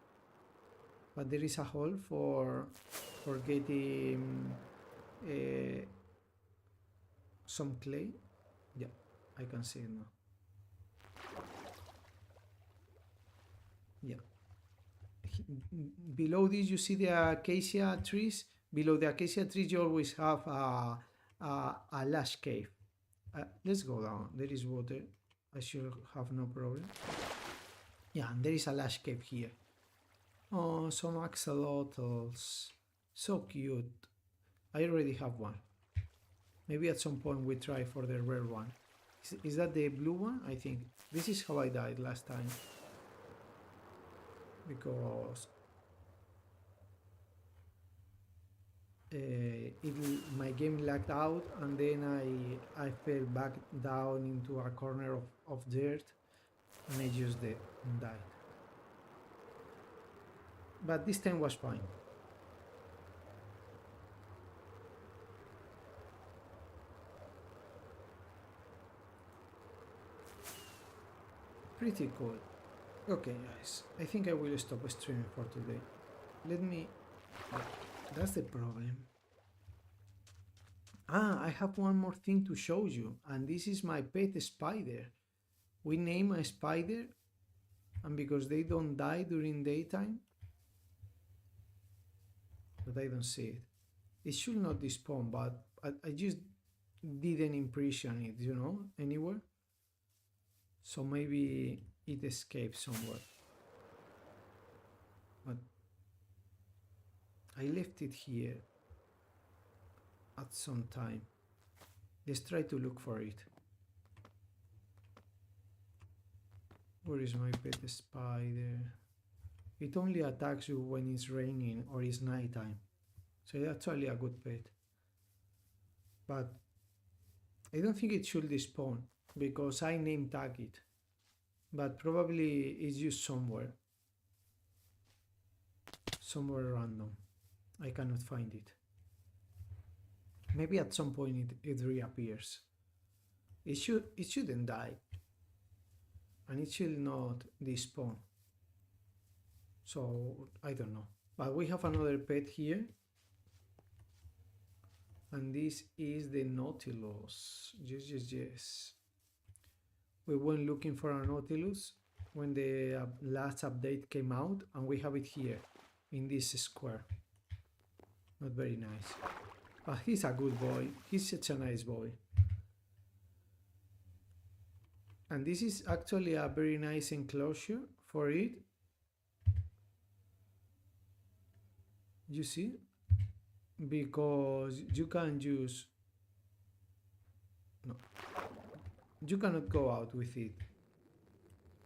But there is a hole for getting some clay. Yeah, I can see it now. Yeah. Below this you see the acacia trees. Below the acacia trees you always have a lush cave. Let's go down. There is water. I should have no problem. Yeah, and there is a lush cave here. Oh, some axolotls. So cute. I already have one. Maybe at some point we try for the rare one. Is that the blue one? I think. This is how I died last time. because my game lagged out, and then I fell back down into a corner of dirt, and I just dead and died. But this time was fine. Pretty cool. Okay, guys, I think I will stop streaming for today. Let me. Yeah, that's the problem. I have one more thing to show you, and this is my pet spider. We name a spider, and because they don't die during daytime, but I don't see it. It should not despawn, but I just didn't impression it, anywhere. So maybe it escaped somewhere. But I left it here at some time. Let's try to look for it. Where is my pet spider? It only attacks you when it's raining or it's nighttime. So it's actually a good pet. But I don't think it should despawn because I name tag it. But probably it's used somewhere. Somewhere random. I cannot find it. Maybe at some point it reappears. It shouldn't die. And it should not despawn. So I don't know. But we have another pet here. And this is the Nautilus. Yes. We went looking for a Nautilus when the last update came out, and we have it here in this square. Not very nice. But he's a good boy. He's such a nice boy. And this is actually a very nice enclosure for it. You see? Because you can use... No. You cannot go out with it.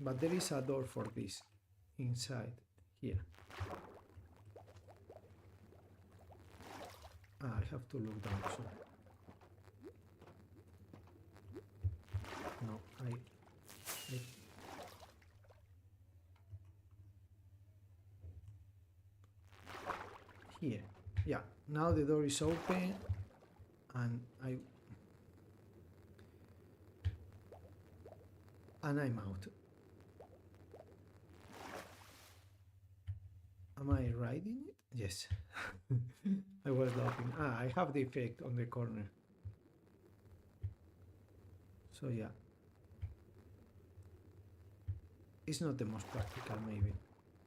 But there is a door for this inside here. I have to look down. So. No, here. Yeah, now the door is open and I'm out. Am I riding it? Yes. I was laughing. I have the effect on the corner. So yeah. It's not the most practical maybe,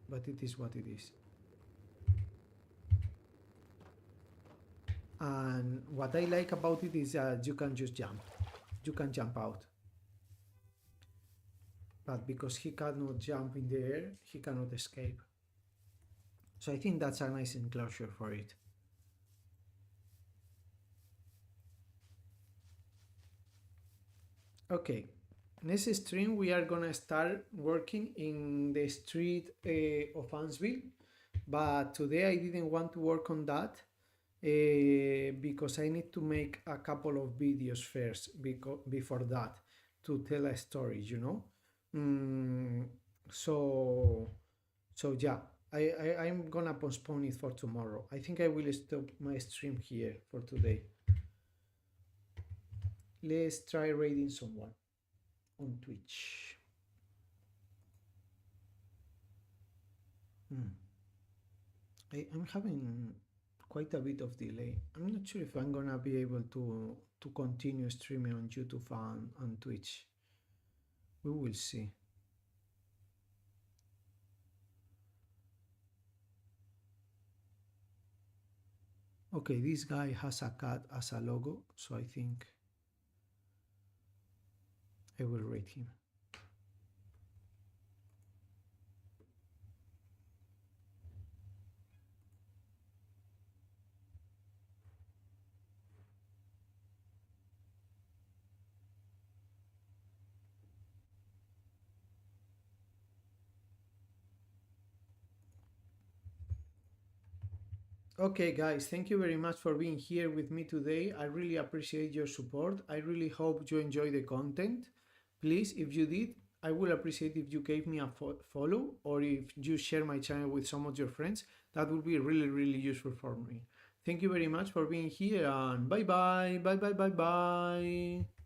but it is what it is. And what I like about it is that you can just jump. You can jump out. But because he cannot jump in the air, he cannot escape. So I think that's a nice enclosure for it. Okay, next stream we are gonna start working in the street of Ansville, but today I didn't want to work on that because I need to make a couple of videos first before that to tell a story, so yeah, I'm gonna postpone it for tomorrow. I think I will stop my stream here for today. Let's try raiding someone on Twitch. I'm having quite a bit of delay. I'm not sure if I'm gonna be able to continue streaming on YouTube and Twitch. We will see. Okay, this guy has a cat as a logo, so I think I will rate him. Okay, guys, thank you very much for being here with me today. I really appreciate your support. I really hope you enjoy the content. Please, if you did, I will appreciate if you gave me a follow or if you share my channel with some of your friends. That would be really, really useful for me. Thank you very much for being here and bye bye, bye bye, bye bye.